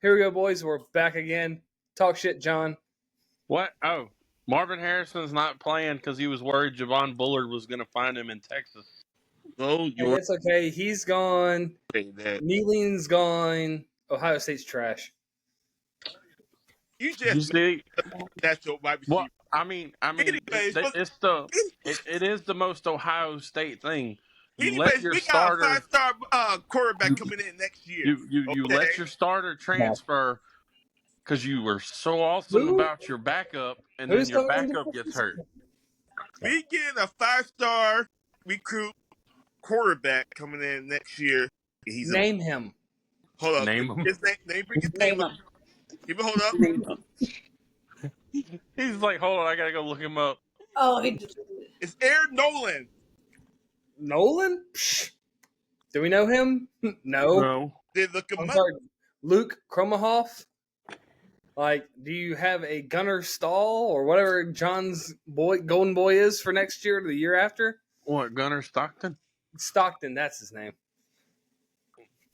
Here we go, boys. We're back again. Talk shit, John. What? Oh, Marvin Harrison's not playing because he was worried Javon Bullard was going to find him in Texas. Oh, Hey, you're it's okay. He's gone. saying that. Nealing's gone. Ohio State's trash. You Did you just see? that's your wide receiver. Well, I mean, Anyways, it is the most Ohio State thing. You let anyways, your we got a starter, five-star quarterback coming in next year. you Okay. let your starter transfer because you were so awesome Who? about your backup, and Who's then your coming into backup gets hurt. We getting a 5-star recruit quarterback coming in next year. He's Name him. hold up. Name him. His name, bring his name up. Give me hold up. He's like, hold on, I gotta go look him up. Oh, he just. It's Aaron Nolan. Nolan? Psh. Do we know him? No. No. They look him I'm up. sorry. Luke Kromahoff? Like, do you have a Gunnar Stahl or whatever John's golden boy is for next year or the year after? What, Gunnar Stockton? Stockton, that's his name.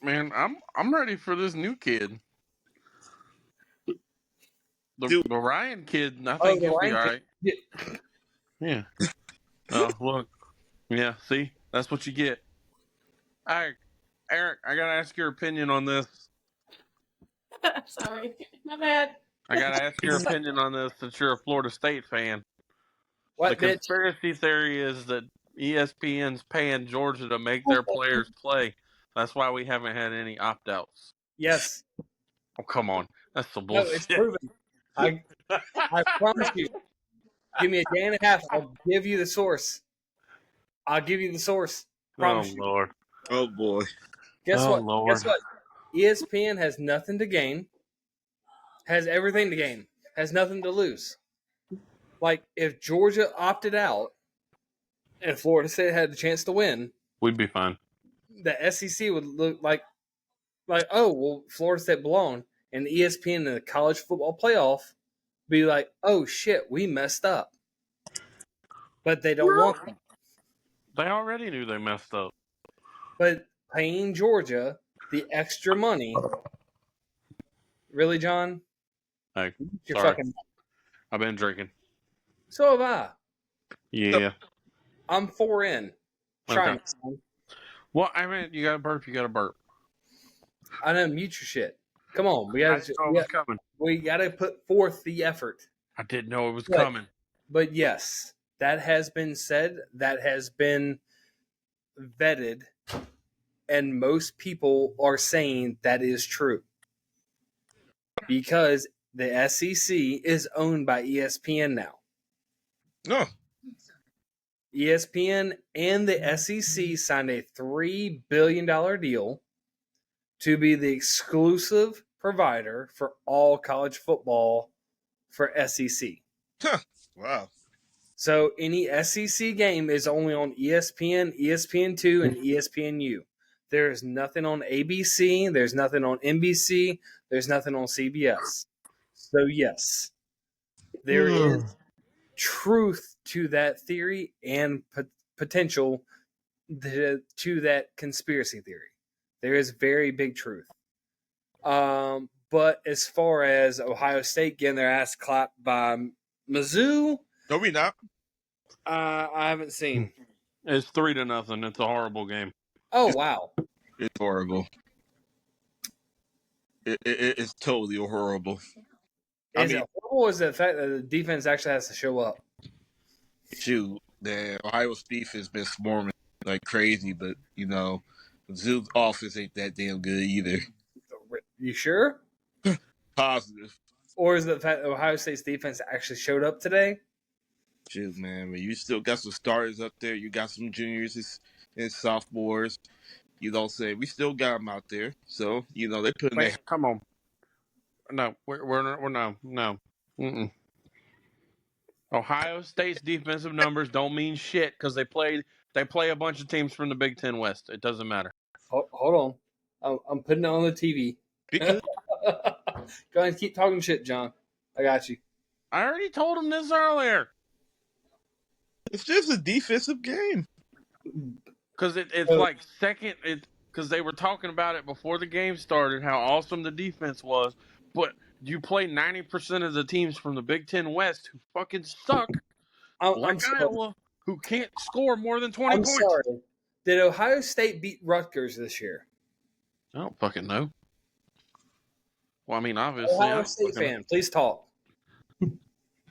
Man, I'm ready for this new kid. The Dude. Ryan kid, I Oh, think the he'll be Ryan all kid. right. Yeah. Oh, look. Yeah, see? That's what you get. Eric, I gotta ask your opinion on this. Sorry, my bad. I gotta ask your opinion on this since you're a Florida State fan. What, The bitch? conspiracy theory is that ESPN's paying Georgia to make their players play. That's why we haven't had any opt-outs. Yes. Oh, come on. That's some No, bullshit. it's proven. I promise you. Give me a day and a half. I'll give you the source. I'll give you the source. Promise you. Lord. Oh boy. Guess Oh, what? Lord. Guess what? ESPN has nothing to gain. Has everything to gain. Has nothing to lose. Like, if Georgia opted out and Florida State had the chance to win, We'd be fine. the SEC would look like, oh, well, Florida State belonged. And the ESPN and the college football playoff be like, oh, shit, we messed up. But they don't want them. They already knew they messed up. But paying Georgia the extra money, really, John? Hey, You're sorry. fucking. I've been drinking. So have I. Yeah. I'm 4 in. Try Okay. it. Well, I mean, you got to burp. I know, mute your shit. Come on, we I gotta, didn't know it was coming. we gotta put forth the effort. I didn't know it was But- coming. But yes, that has been said. That has been vetted, and most people are saying that is true because the SEC is owned by ESPN now. No. ESPN and the SEC signed a $3 billion deal to be the exclusive provider for all college football for SEC. Wow. So any SEC game is only on ESPN, ESPN2, and ESPNU. There is nothing on ABC. There's nothing on NBC. There's nothing on CBS. So yes, there is truth to that theory and potential to that conspiracy theory. There is very big truth. But as far as Ohio State getting their ass clapped by Mizzou, No, we not. I haven't seen. It's 3-0. It's a horrible game. Oh wow! It's horrible. It's totally horrible. Is it horrible? Or is it the fact that the defense actually has to show up? Shoot, the Ohio State has been swarming like crazy, but Zoo's offense ain't that damn good either. You sure? Positive. Or is it the fact that Ohio State's defense actually showed up today? Shoot, man, but you still got some starters up there. You got some juniors and sophomores. You don't say we still got them out there. So they put in Wait, come on. No, we're no. Mm-mm. Ohio State's defensive numbers don't mean shit because they play a bunch of teams from the Big Ten West. It doesn't matter. Hold on. I'm putting it on the TV. because Go ahead and keep talking shit, John. I got you. I already told him this earlier. it's just a defensive game. Because it's like second. because they were talking about it before the game started, how awesome the defense was. But you play 90% of the teams from the Big Ten West who fucking suck, I'm like sorry. Iowa, who can't score more than 20 I'm points. sorry. Did Ohio State beat Rutgers this year? I don't fucking know. Well, I mean, obviously, I Ohio don't State fucking know. fan, please talk.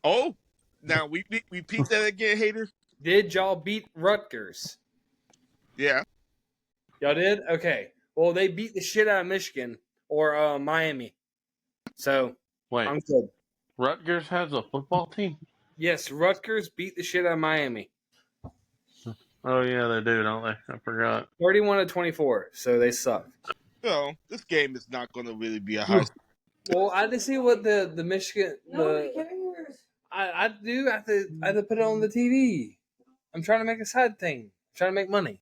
Oh, now we repeat that again, hater. Did y'all beat Rutgers? Yeah. Y'all did? Okay. Well, they beat the shit out of Michigan or Miami. So Wait, I'm good. Rutgers has a football team? Yes, Rutgers beat the shit out of Miami. Oh, yeah, they do, don't they? I forgot. 31-24. So they suck. So this game is not going to really be a high. Well, I just see what the Michigan Nobody cares. I do have to put it on the TV. I'm trying to make a side thing. I'm trying to make money.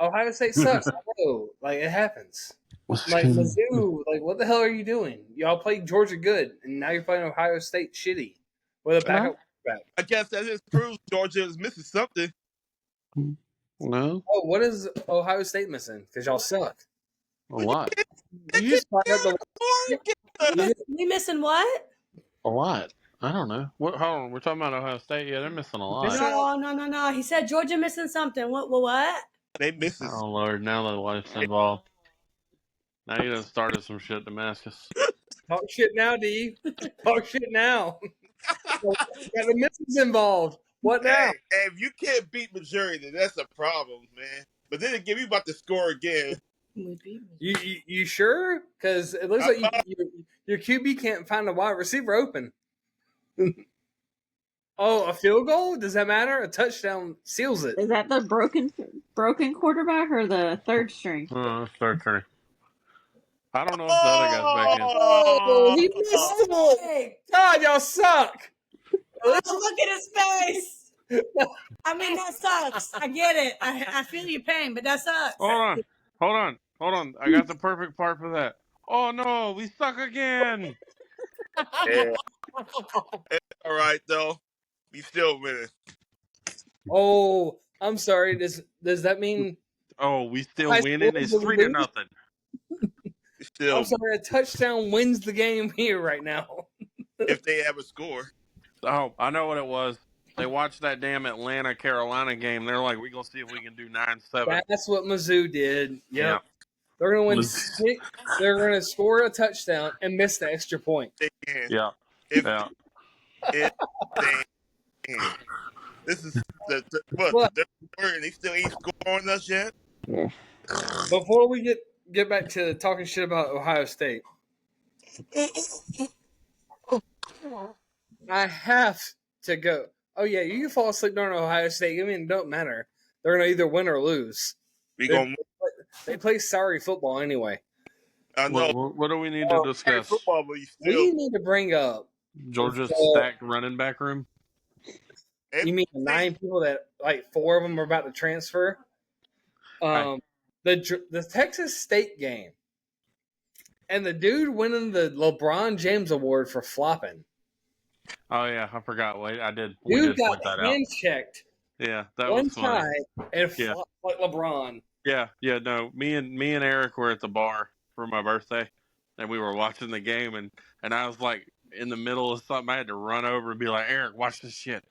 Ohio State sucks. I know. Like, it happens. Like, Mizzou, like, what the hell are you doing? Y'all played Georgia good, and now you're playing Ohio State shitty with a backup quarterback. I guess that just proves Georgia is missing something. No, Oh, what is Ohio State missing? Because y'all suck. a lot. You just fired up the. We missing what? A lot. I don't know. What? Hold on. We're talking about Ohio State. Yeah, they're missing a lot. No. He said Georgia missing something. What? They missing. Oh Lord! Now the wife's involved. Now you done started some shit, Damascus. Talk shit now, D. Talk shit now. Got the missus involved. What now? Hey, if you can't beat Missouri, then that's a problem, man. But then again, we about to score again. You sure? Because it looks like your QB can't find a wide receiver open. Oh, a field goal? Does that matter? A touchdown seals it. Is that the broken quarterback or the third string? Oh, third turn. I don't know if the other guy's back in. Oh, he missed it. God, y'all suck. Look at his face. I mean, that sucks. I get it. I feel your pain, but that sucks. Hold on. I got the perfect part for that. Oh no, we suck again. Yeah. All right, though. We still winning. Oh, I'm sorry. Does that mean? Oh, we still High winning. school It's is 3-0. Still, I'm sorry. A touchdown wins the game here right now. if they ever score. Oh, I know what it was. They watched that damn Atlanta Carolina game. They're like, we're gonna see if we can do 9-7. That's what Mizzou did. Yep. Yeah. They're gonna win. They're gonna score a touchdown and miss the extra point. They can. Yeah. If Yeah. they can. This is the third and they still ain't scoring us yet. Before we get back to talking shit about Ohio State, I have to go. Oh yeah, you can fall asleep during Ohio State. I mean, it don't matter. They're gonna either win or lose. They play sorry football anyway. I know. What do we need to discuss? Football, but you still. We need to bring up Georgia's stacked running back room. You mean 9 people that like 4 of them are about to transfer? The Texas State game, and the dude winning the LeBron James Award for flopping. Oh yeah, I forgot. Wait, I did. Dude point got that hand checked. Yeah, that one was funny. time and flopped like LeBron. Yeah. No, me and Eric were at the bar for my birthday, and we were watching the game, and I was like in the middle of something. I had to run over and be like, Eric, watch this shit.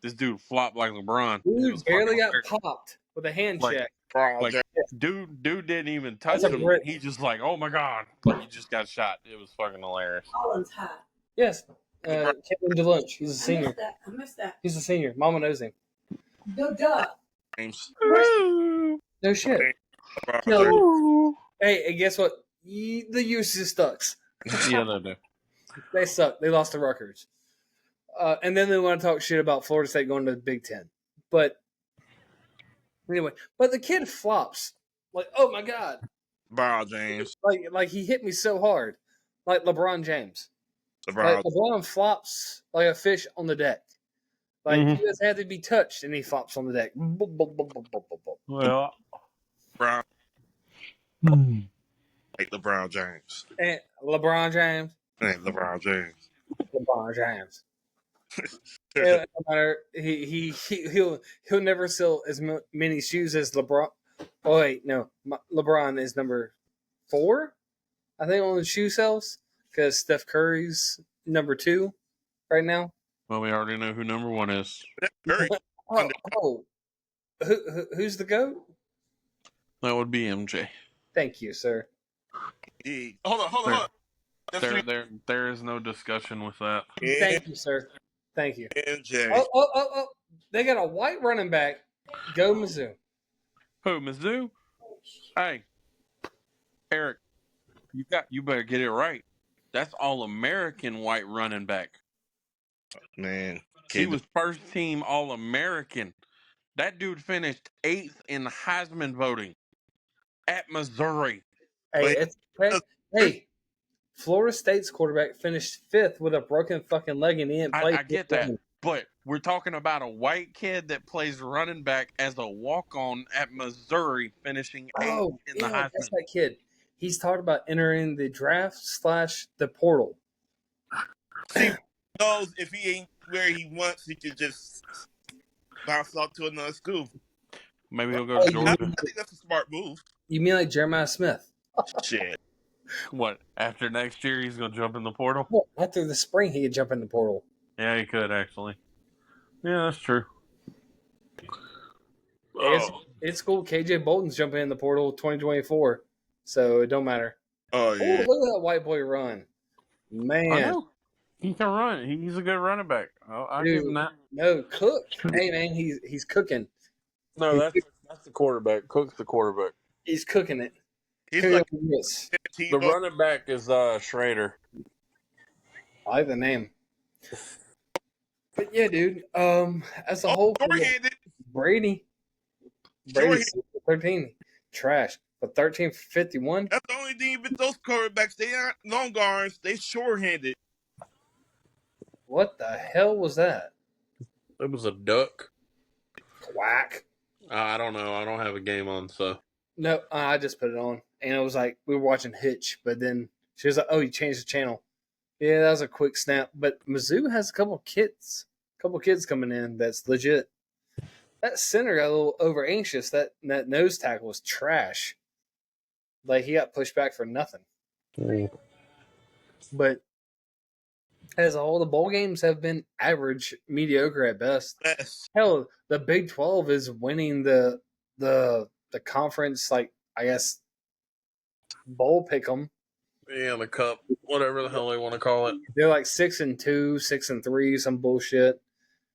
This dude flopped like LeBron. Dude barely got popped with a hand check. Like dude didn't even touch him. He just like, oh my god, like he just got shot. It was fucking hilarious. Holland's hot. Yes, Kevin DeLunch. He's a senior. I missed that. He's a senior. Mama knows him. No duh. James. No shit. Hey, and guess what? The UC sucks. Yeah, they do. They suck. They lost to Rutgers. And then they want to talk shit about Florida State going to the Big Ten. But anyway, the kid flops. Like, oh my God. LeBron James. Like he hit me so hard. Like LeBron James. LeBron. Like LeBron flops like a fish on the deck. Like he just had to be touched and he flops on the deck. Well, LeBron. Like LeBron James. And LeBron James. And LeBron James. LeBron James. No matter, he'll never sell as many shoes as LeBron Oh wait, no, LeBron is number 4, I think, on the shoe sales because Steph Curry's number 2 right now. Well, we already know who number 1 is. Curry. Oh, who's the GOAT? That would be MJ. Thank you, sir. Hold on. There is no discussion with that. Thank you, sir. Thank you. MJ. Oh! They got a white running back. Go Mizzou. Who, Mizzou? Hey, Eric, you better get it right. That's All-American white running back. Man. He was first team All-American. That dude finished 8th in Heisman voting at Missouri. Hey, Florida State's quarterback finished 5th with a broken fucking leg and he didn't play. I get that, but we're talking about a white kid that plays running back as a walk-on at Missouri, finishing 8th in the Heisman. That's that kid. He's talked about entering the draft / the portal. He knows if he ain't where he wants, he can just bounce off to another school. Maybe he'll go to Georgia. I think that's a smart move. You mean like Jeremiah Smith? Shit. What, after next year he's going to jump in the portal? Well, after the spring, he could jump in the portal. Yeah, he could, actually. Yeah, that's true. It's cool. KJ Bolton's jumping in the portal 2024, so it don't matter. Oh, yeah. Look at that white boy run. Man. I know. He can run. He's a good running back. I'll give him that. No, Cook. Hey, man, he's cooking. No, that's the quarterback. Cook's the quarterback. He's cooking it. He's like the running back is Schrader. I like the name. But yeah, dude. As a whole, Brady 13 trash, but 13 for 51. That's the only thing with those quarterbacks. They aren't long arms. They short-handed. What the hell was that? It was a duck. Quack. I don't know. I don't have a game on, so. No, I just put it on, and it was like we were watching Hitch, but then she was like, "Oh, you changed the channel." Yeah, that was a quick snap. But Mizzou has a couple kids coming in that's legit. That center got a little over anxious. That nose tackle was trash. Like he got pushed back for nothing. But as a whole, the bowl games have been average, mediocre at best. Yes. Hell, the Big 12 is winning the conference, like, I guess, bowl pick'em. Yeah, the cup, whatever the hell they want to call it. They're like 6-2, 6-3, some bullshit.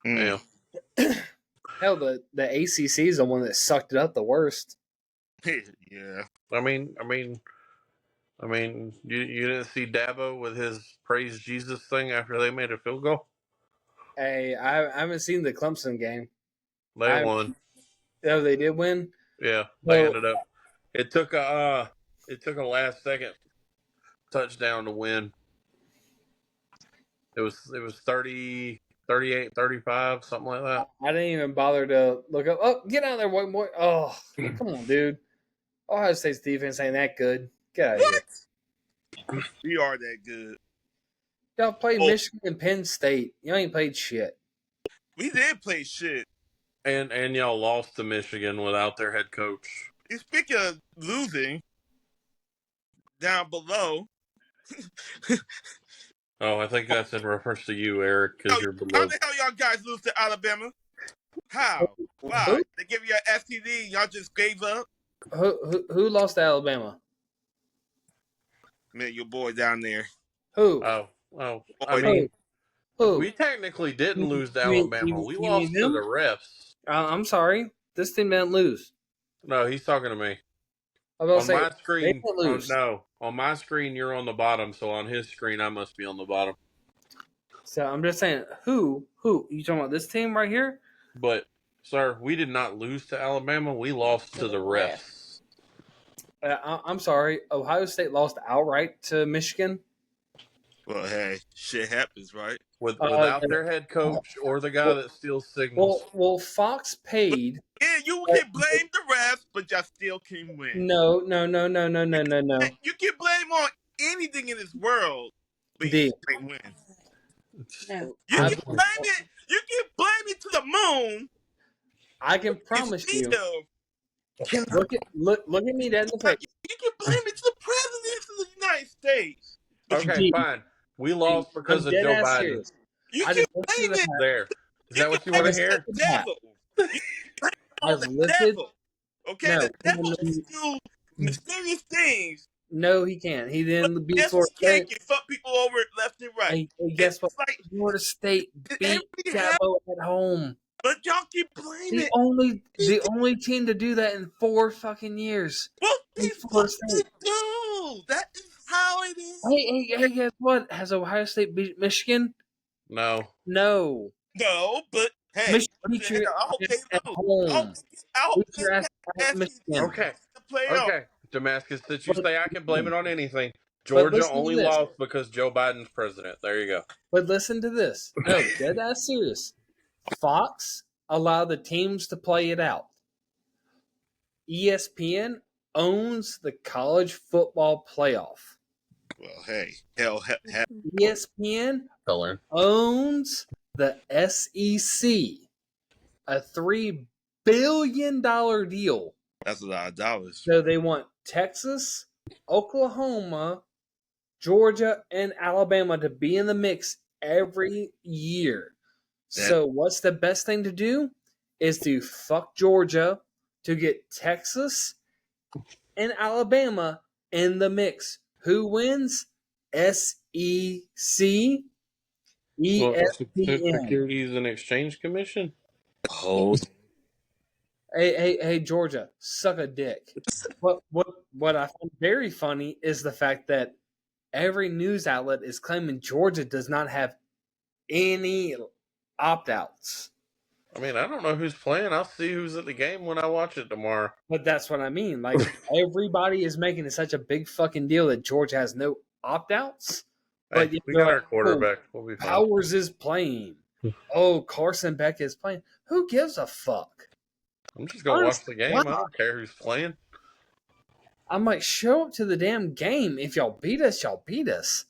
Yeah. Hell, the ACC is the one that sucked it up the worst. Yeah. I mean, you didn't see Dabo with his praise Jesus thing after they made a field goal? Hey, I haven't seen the Clemson game. They won. Oh, they did win? Yeah, they ended up. It took a last second touchdown to win. It was 30, 38, 35, something like that. I didn't even bother to look up. Oh, get out of there, white boy. Oh, come on, dude. Ohio State's defense ain't that good. Get out of here. We are that good. Y'all played Michigan and Penn State. Y'all ain't played shit. We did play shit. And y'all lost to Michigan without their head coach. Speaking of losing, down below. Oh, I think that's in reference to you, Eric, because you're below. How the hell y'all guys lose to Alabama? How? Wow. They give you an STD, y'all just gave up? Who lost to Alabama? Man, your boy down there. Who? I mean, who? We technically didn't lose to Alabama. We lost to the refs. I'm sorry. This team didn't lose. No, he's talking to me. I was on my screen, on my screen, you're on the bottom. So on his screen, I must be on the bottom. So I'm just saying, who? You talking about this team right here? But, sir, we did not lose to Alabama. We lost to the refs. I'm sorry. Ohio State lost outright to Michigan. Well, hey, shit happens, right? Without their head coach or the guy that steals signals. Well, Fox paid. Yeah, you can blame the refs, but y'all still can win. No. You can blame on anything in this world, but you can't win. No. You can blame it. You can blame it to the moon. I can promise you. Look at me dead in the face. You can blame it to the president of the United States. Okay, Gee, fine. We lost because I'm of dead Joe ass Biden. serious. You I can just listened blame to it. that. There. Is that what you I want to just hear? listened The to that. devil. You can blame it on I've the listed. devil. Okay, No, the devil can do mysterious things. no, he can't. He didn't beat Yes, Florida he can. State. Can fuck people over left and right. Hey, guess what? It's like Florida State beat every half, Dabo at home. but y'all keep blaming The only team to do that in 4 fucking years. what In they Florida fucking State. do. That is how it is. Hey, guess what? Has Ohio State beat Michigan? No. No. No, but hey, Michigan what beat the your hell? I hope they ass at lose. home. I hope Beat they your ass get at Michigan. Okay. the playoff. Okay. Damascus, since you say I can blame it on anything, But Georgia listen to only this. lost because Joe Biden's president. There you go. But listen to this. No, dead ass serious. Fox allowed the teams to play it out. ESPN owns the college football playoff. Well, hey, hell. ESPN Color. owns the SEC, a $3 billion deal. That's a lot of dollars. So they want Texas, Oklahoma, Georgia, and Alabama to be in the mix every year. So what's the best thing to do? Is to fuck Georgia to get Texas and Alabama in the mix. Who wins? SEC, ESPN. Securities and Exchange Commission? Oh, Hey, Georgia, suck a dick. What I find very funny is the fact that every news outlet is claiming Georgia does not have any opt-outs. I mean, I don't know who's playing. I'll see who's at the game when I watch it tomorrow. But that's what I mean. Like, everybody is making it such a big fucking deal that Georgia has no opt-outs. But Hey, we they're got our like, quarterback. "Oh, We'll be fine. Powers is playing. Oh, Carson Beck is playing. Who gives a fuck? I'm just going to watch the game. Wow. I don't care who's playing. I might show up to the damn game. If y'all beat us, y'all beat us.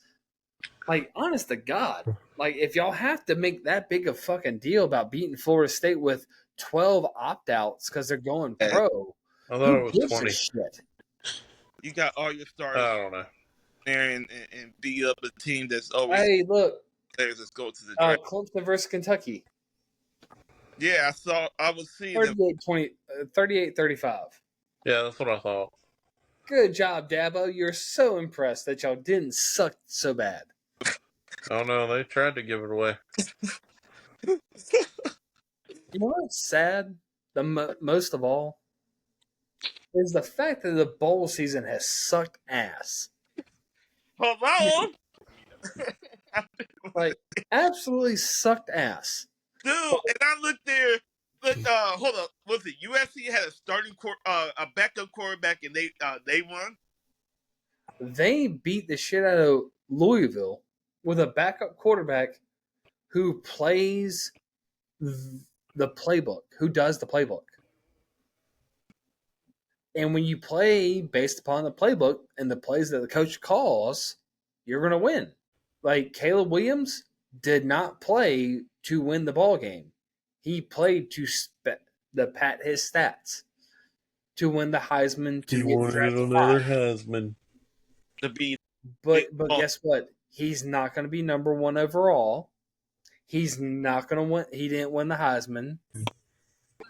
Like, honest to God. Like, if y'all have to make that big a fucking deal about beating Florida State with 12 opt-outs because they're going pro, I thought who it was gives 20. a shit? you got all your stars I don't know. there and beat up a team that's always Hey, look, players that go to the draft. Clemson versus Kentucky, Yeah, I was seeing them. 38-35. Yeah, that's what I thought. Good job, Dabo. You're so impressed that y'all didn't suck so bad. Oh, no, they tried to give it away. You know what's sad? Most of all is the fact that the bowl season has sucked ass. Hold on, Like, absolutely sucked ass. dude. And I looked there. Look, hold up. Was it USC had a backup quarterback and they won? They beat the shit out of Louisville with a backup quarterback who plays the playbook, who does the playbook. And when you play based upon the playbook and the plays that the coach calls, you're going to win. Like, Caleb Williams did not play to win the ball game. He played to pat his stats, to win the Heisman, to get drafted high. Heisman. To be But guess what? He's not going to be number 1 overall. He's not going to win. He didn't win the Heisman.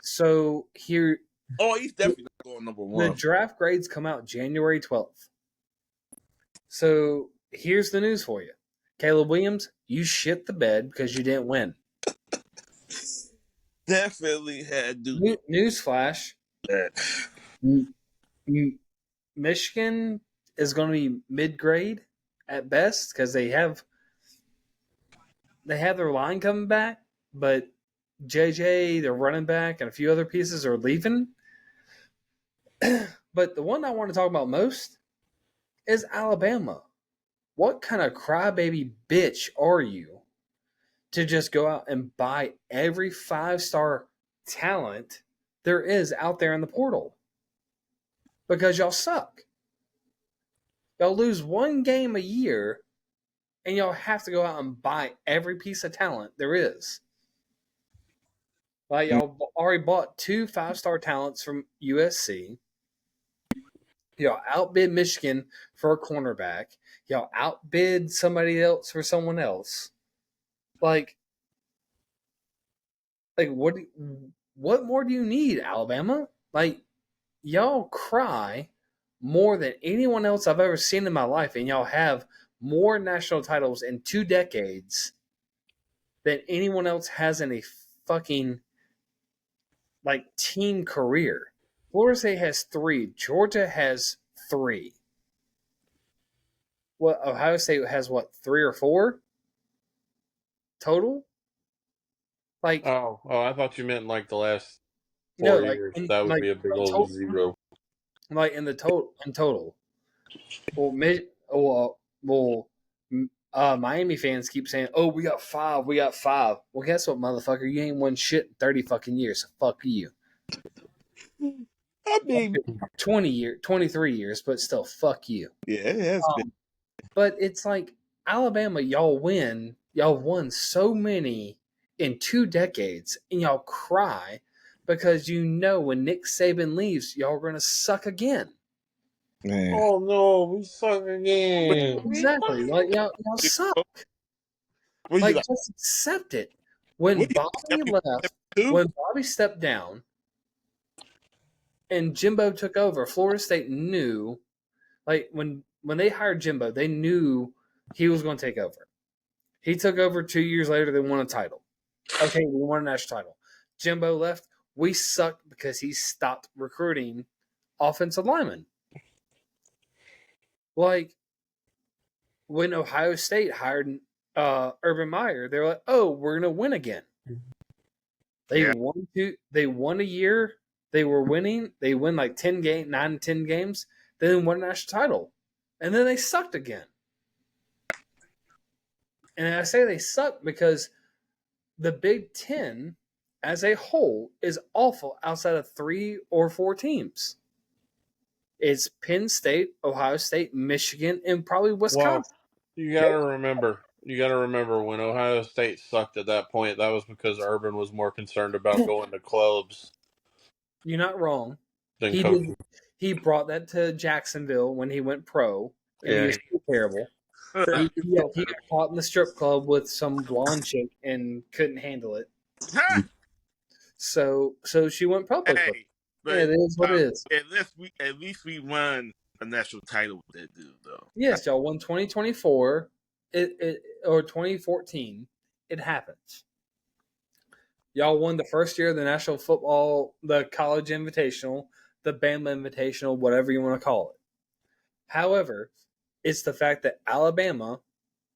So here, he's definitely not going number 1. the draft grades come out January 12th. So here's the news for you. Caleb Williams, you shit the bed because you didn't win. Definitely had to do Newsflash. that. Michigan is going to be mid-grade at best because they have their line coming back, but JJ, their running back, and a few other pieces are leaving. But the one I want to talk about most is Alabama. What kind of crybaby bitch are you to just go out and buy every 5-star talent there is out there in the portal? Because y'all suck. Y'all lose one game a year, and y'all have to go out and buy every piece of talent there is. Like y'all already bought 2 5-star talents from USC. Y'all outbid Michigan for a cornerback. Y'all outbid somebody else for someone else. Like what more do you need, Alabama? Like y'all cry more than anyone else I've ever seen in my life, and y'all have more national titles in 2 decades than anyone else has in a fucking team career. Florida State has 3. Georgia has 3. What Ohio State has 3 or 4 total? Oh, I thought you meant like the last No, 4 years. That would be a big old zero. in total. Miami fans keep saying, "Oh, we got 5, we got 5." Well, guess what, motherfucker? You ain't won shit in 30 fucking years. So fuck you. I mean, 23 years, but still, fuck you. yeah, it has been. But it's like Alabama, y'all won so many in 2 decades, and y'all cry because when Nick Saban leaves, y'all are gonna suck again. Man. Oh no, we suck again. Exactly. Like y'all suck. What you like? Just accept it. When What you Bobby like, left, 72? when Bobby stepped down and Jimbo took over, Florida State knew, when they hired Jimbo, they knew he was going to take over. He took over 2 years later. They won a title. Okay, we won a national title. Jimbo left. We sucked because he stopped recruiting offensive linemen. Like when Ohio State hired Urban Meyer, they're like, "Oh, we're gonna win again." They won a year. They were winning. They win 9 to 10 games. Then won a national title, and then they sucked again. And I say they suck because the Big Ten, as a whole, is awful outside of 3 or 4 teams. It's Penn State, Ohio State, Michigan, and probably Wisconsin. Well, you gotta remember when Ohio State sucked at that point, that was because Urban was more concerned about going to clubs You're not wrong. than coaching. He brought that to Jacksonville when he went pro, and he was terrible. He got caught in the strip club with some blonde chick and couldn't handle it. So she went public. Hey, but it is what it is. At least we won a national title with that dude, though. Yes, y'all won 2024, or 2014. It happens. Y'all won the first year of the National Football, the College Invitational, the Bama Invitational, whatever you want to call it. However, it's the fact that Alabama,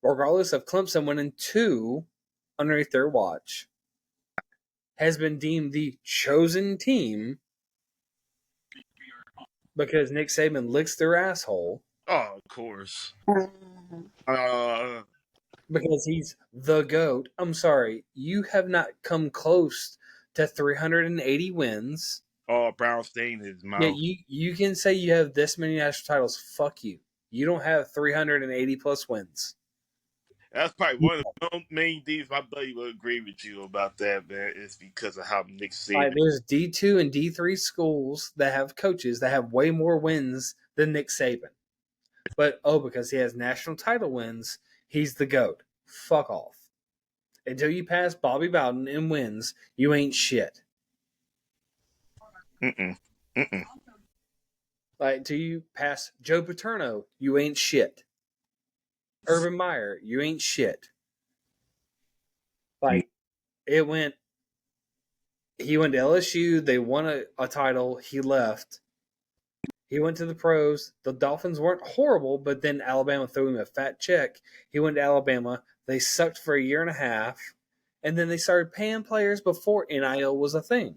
regardless of Clemson winning 2 underneath their watch, has been deemed the chosen team because Nick Saban licks their asshole. Oh, of course. Because he's the GOAT. I'm sorry, you have not come close to 380 wins. Oh, Brown stain his mouth. Yeah, you can say you have this many national titles. Fuck you. You don't have 380 plus wins. That's probably one of the main things my buddy will agree with you about that, man, is because of how Nick Saban. There's D2 and D3 schools that have coaches that have way more wins than Nick Saban. But, because he has national title wins, he's the GOAT. Fuck off. Until you pass Bobby Bowden in wins, you ain't shit. Until you pass Joe Paterno, you ain't shit. Urban Meyer, you ain't shit. He went to LSU, they won a title, he left. He went to the pros. The Dolphins weren't horrible, but then Alabama threw him a fat check. He went to Alabama. They sucked for a year and a half, and then they started paying players before NIL was a thing.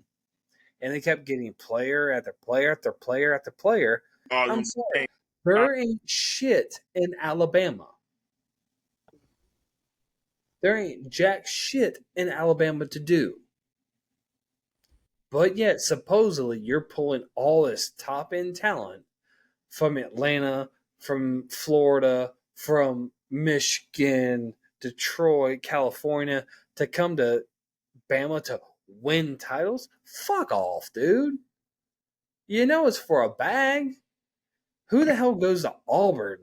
And they kept getting player after player after player after player. I'm sorry. There ain't shit in Alabama. There ain't jack shit in Alabama to do. But yet, supposedly, you're pulling all this top-end talent from Atlanta, from Florida, from Michigan, Detroit, California, to come to Bama to win titles? Fuck off, dude. You know it's for a bag. Who the hell goes to Auburn?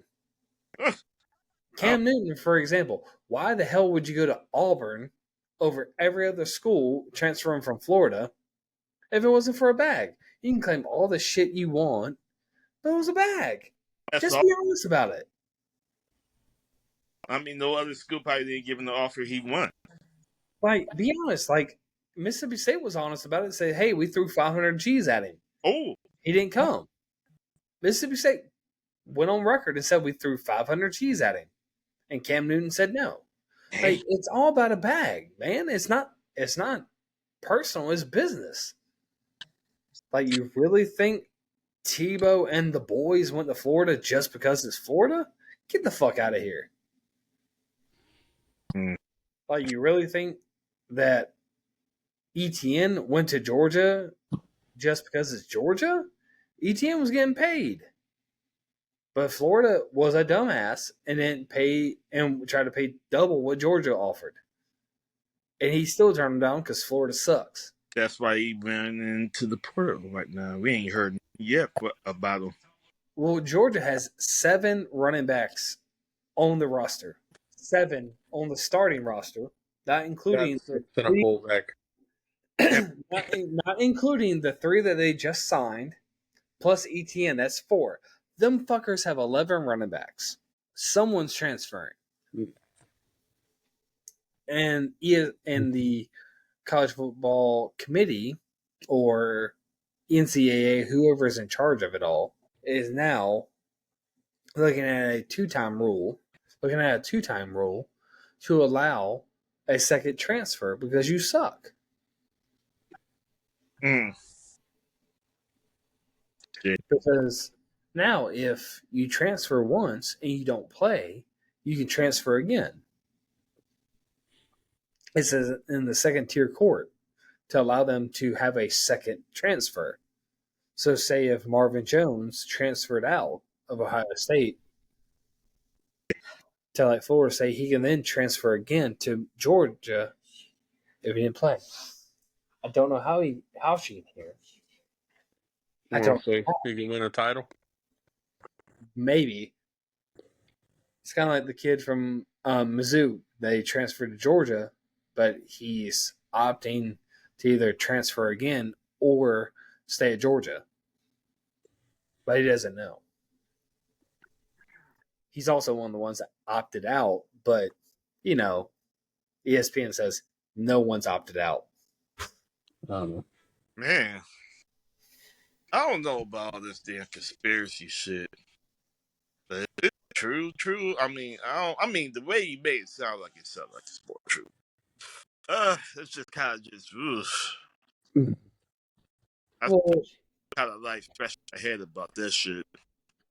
Cam Newton, for example. Why the hell would you go to Auburn over every other school transferring from Florida if it wasn't for a bag? You can claim all the shit you want, but it was a bag. That's Just all. be honest about it. I mean, no other school probably didn't give him the offer he wanted. Like, be honest. Like, Mississippi State was honest about it and said, hey, we threw 500 G's at him. Oh, He didn't come. Mississippi State went on record and said we threw 500 G's at him. And Cam Newton said no. Like, it's all about a bag, man. It's not personal, it's business. Like, you really think Tebow and the boys went to Florida just because it's Florida? Get the fuck out of here. Like, you really think that ETN went to Georgia just because it's Georgia? ETN was getting paid. But Florida was a dumbass and didn't pay and tried to pay double what Georgia offered. And he still turned them down because Florida sucks. that's why he ran into the portal right now. We ain't heard yet about him. Well, Georgia has 7 running backs on the roster. 7 on the starting roster, not including Got 6 and a fullback. not including the 3 that they just signed, plus ETN. That's 4. Them fuckers have 11 running backs. Someone's transferring, and the college football committee or NCAA, whoever is in charge of it all, is now looking at a two-time rule to allow a second transfer because you suck. Because now if you transfer once and you don't play, you can transfer again. It says in the second tier court to allow them to have a second transfer. So say if Marvin Jones transferred out of Ohio State to like Florida, say he can then transfer again to Georgia if he didn't play. I don't know how she can hear. I don't See he can win a title. Maybe. It's kind of like the kid from Mizzou. They transferred to Georgia, but he's opting to either transfer again or stay at Georgia. But he doesn't know. He's also one of the ones that opted out, but, you know, ESPN says no one's opted out. Man, I don't know about all this damn conspiracy shit. But it's true. I mean, the way you made it sound like it's more true. It's just kind of just, I kind of like scratch my head about this shit.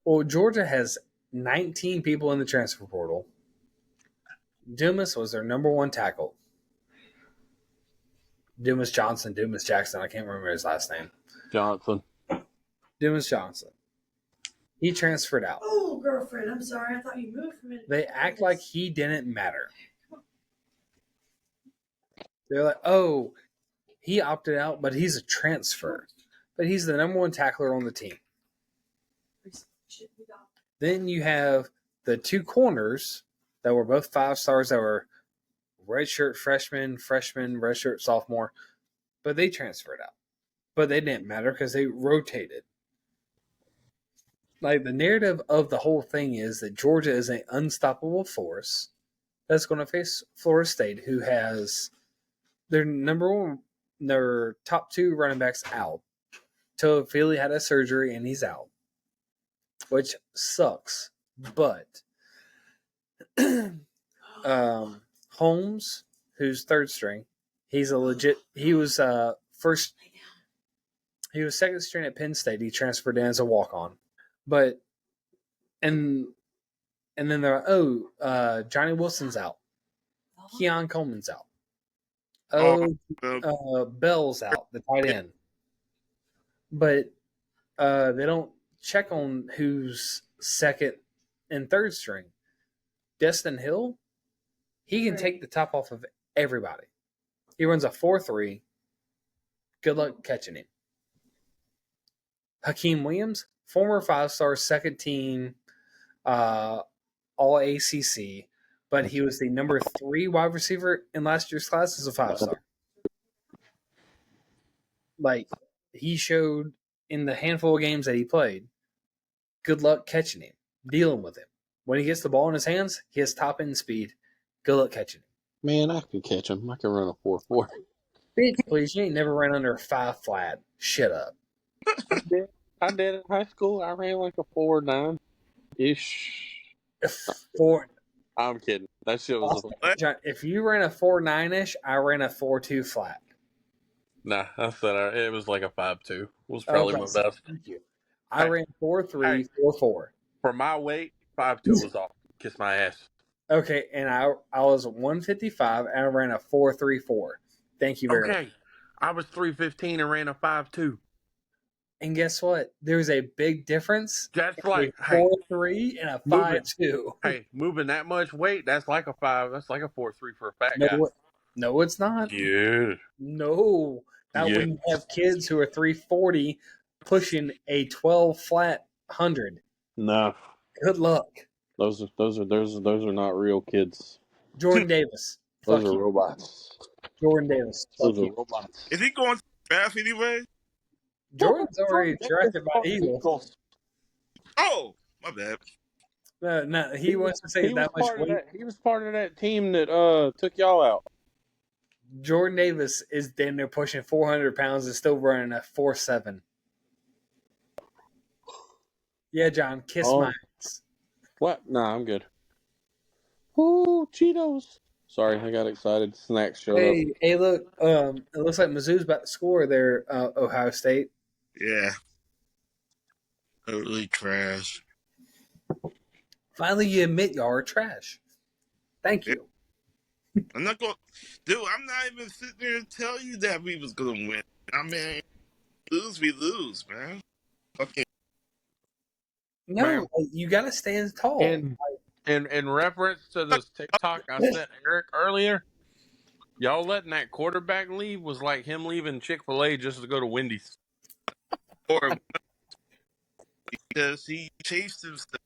Well, Georgia has 19 people in the transfer portal. Dumas was their number 1 tackle. Dumas Jackson. I can't remember his last name. Dumas Johnson. He transferred out. Oh, girlfriend, I'm sorry. I thought you moved from it. They act like he didn't matter. They're like, oh, he opted out, but he's a transfer. But he's the number 1 tackler on the team. Then you have the 2 corners that were both 5 stars that were redshirt freshman, redshirt sophomore, but they transferred out. But they didn't matter because they rotated. Like, the narrative of the whole thing is that Georgia is an unstoppable force that's going to face Florida State, who has their top 2 running backs out. Toafili had a surgery and he's out, which sucks. But Holmes, who's 3rd string, he was second string at Penn State. He transferred in as a walk-on. But and then they're Johnny Wilson's out. Keon Coleman's out. Bell's out, the tight end. But they don't check on who's second and 3rd string. Destin Hill, he can take the top off of everybody. He runs a 4.3, Good luck catching him. Hakeem Williams, former 5-star, second team, all ACC, but he was the number 3 wide receiver in last year's class as a 5-star. Like, he showed in the handful of games that he played, good luck catching him, dealing with him. When he gets the ball in his hands, he has top end speed. Good luck catching him. Man, I can catch him. I can run a 4.4. Bitch, please, you ain't never ran under a 5 flat. Shut up. I did in high school. I ran like a 4.9 ish. I'm kidding. That shit was John, if you ran a 4.9-ish, I ran a 4.2 flat. nah. I said it was like a 5.2. Was probably my best. Thank you. I ran 4.3, 4.4. For my weight, 5.2 was off. Kiss my ass. Okay, and I was 155 and I ran a 4.34. Thank you very much. Okay, I was 315 and ran a 5.2. And guess what? There's a big difference. That's like 4.3 and a 5.2. Hey, moving that much weight, that's like a 5. That's like a 4.3 for a fat guy. No, it's not. Yeah. No. Not when you have kids who are 340 pushing a 12 flat 100. No. Good luck. Those are not real kids. Jordan Davis. Those are robots. Jordan Davis. Those are robots. Is he going to draft anyway? Jordan's already drafted by Eagles. Oh, my bad. No, he wants to say that much weight. He was part of that team that took y'all out. Jordan Davis is damn near pushing 400 pounds and still running a 4.7. Yeah, John, kiss my ass. What? Nah, I'm good. Ooh, Cheetos. Sorry, I got excited. Snacks showed up. Hey, look, it looks like Mizzou's about to score there, Ohio State. Yeah. Totally trash. Finally, you admit y'all are trash. Thank you. I'm not going, dude. I'm not even sitting there to tell you that we was gonna win. I mean, we lose, man. Okay. No, Man. you got to stand tall. And in reference to this TikTok I sent Eric earlier, y'all letting that quarterback leave was like him leaving Chick-fil-A just to go to Wendy's. Or because he chased himself.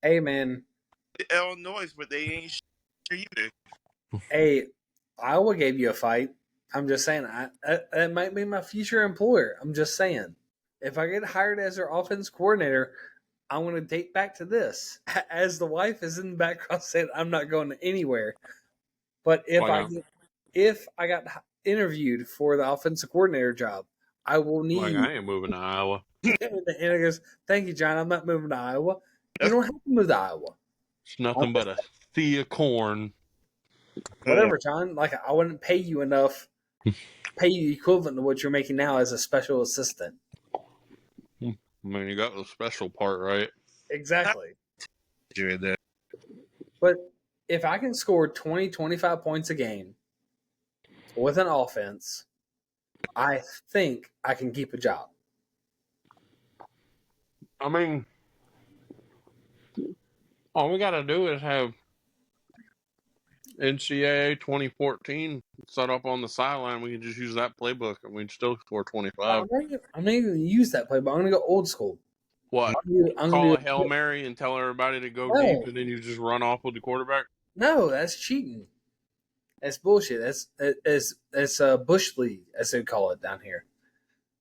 Hey, man. Illinois, but they ain't sure either. Hey, Iowa gave you a fight. I'm just saying, that might be my future employer. I'm just saying. If I get hired as their offense coordinator, I want to date back to this. As the wife is in the background saying, I'm not going anywhere. But if I got interviewed for the offensive coordinator job, I will need. Like, I ain't moving to Iowa. And it goes, thank you, John. I'm not moving to Iowa. You don't have to move to Iowa. It's nothing but a sea of corn. Whatever, John. Like, I wouldn't pay you enough, pay you equivalent to what you're making now as a special assistant. I mean, you got the special part, right? Exactly. You're there. But if I can score 20, 25 points a game with an offense, I think I can keep a job. I mean, all we got to do is have NCAA 2014 set up on the sideline. We can just use that playbook, and we'd still score 25. I'm not even going to use that play, but I'm going to go old school. What? I'm Call a Hail Mary and tell everybody to go deep, and then you just run off with the quarterback? No, that's cheating. That's bullshit. That's bush league, as they call it down here.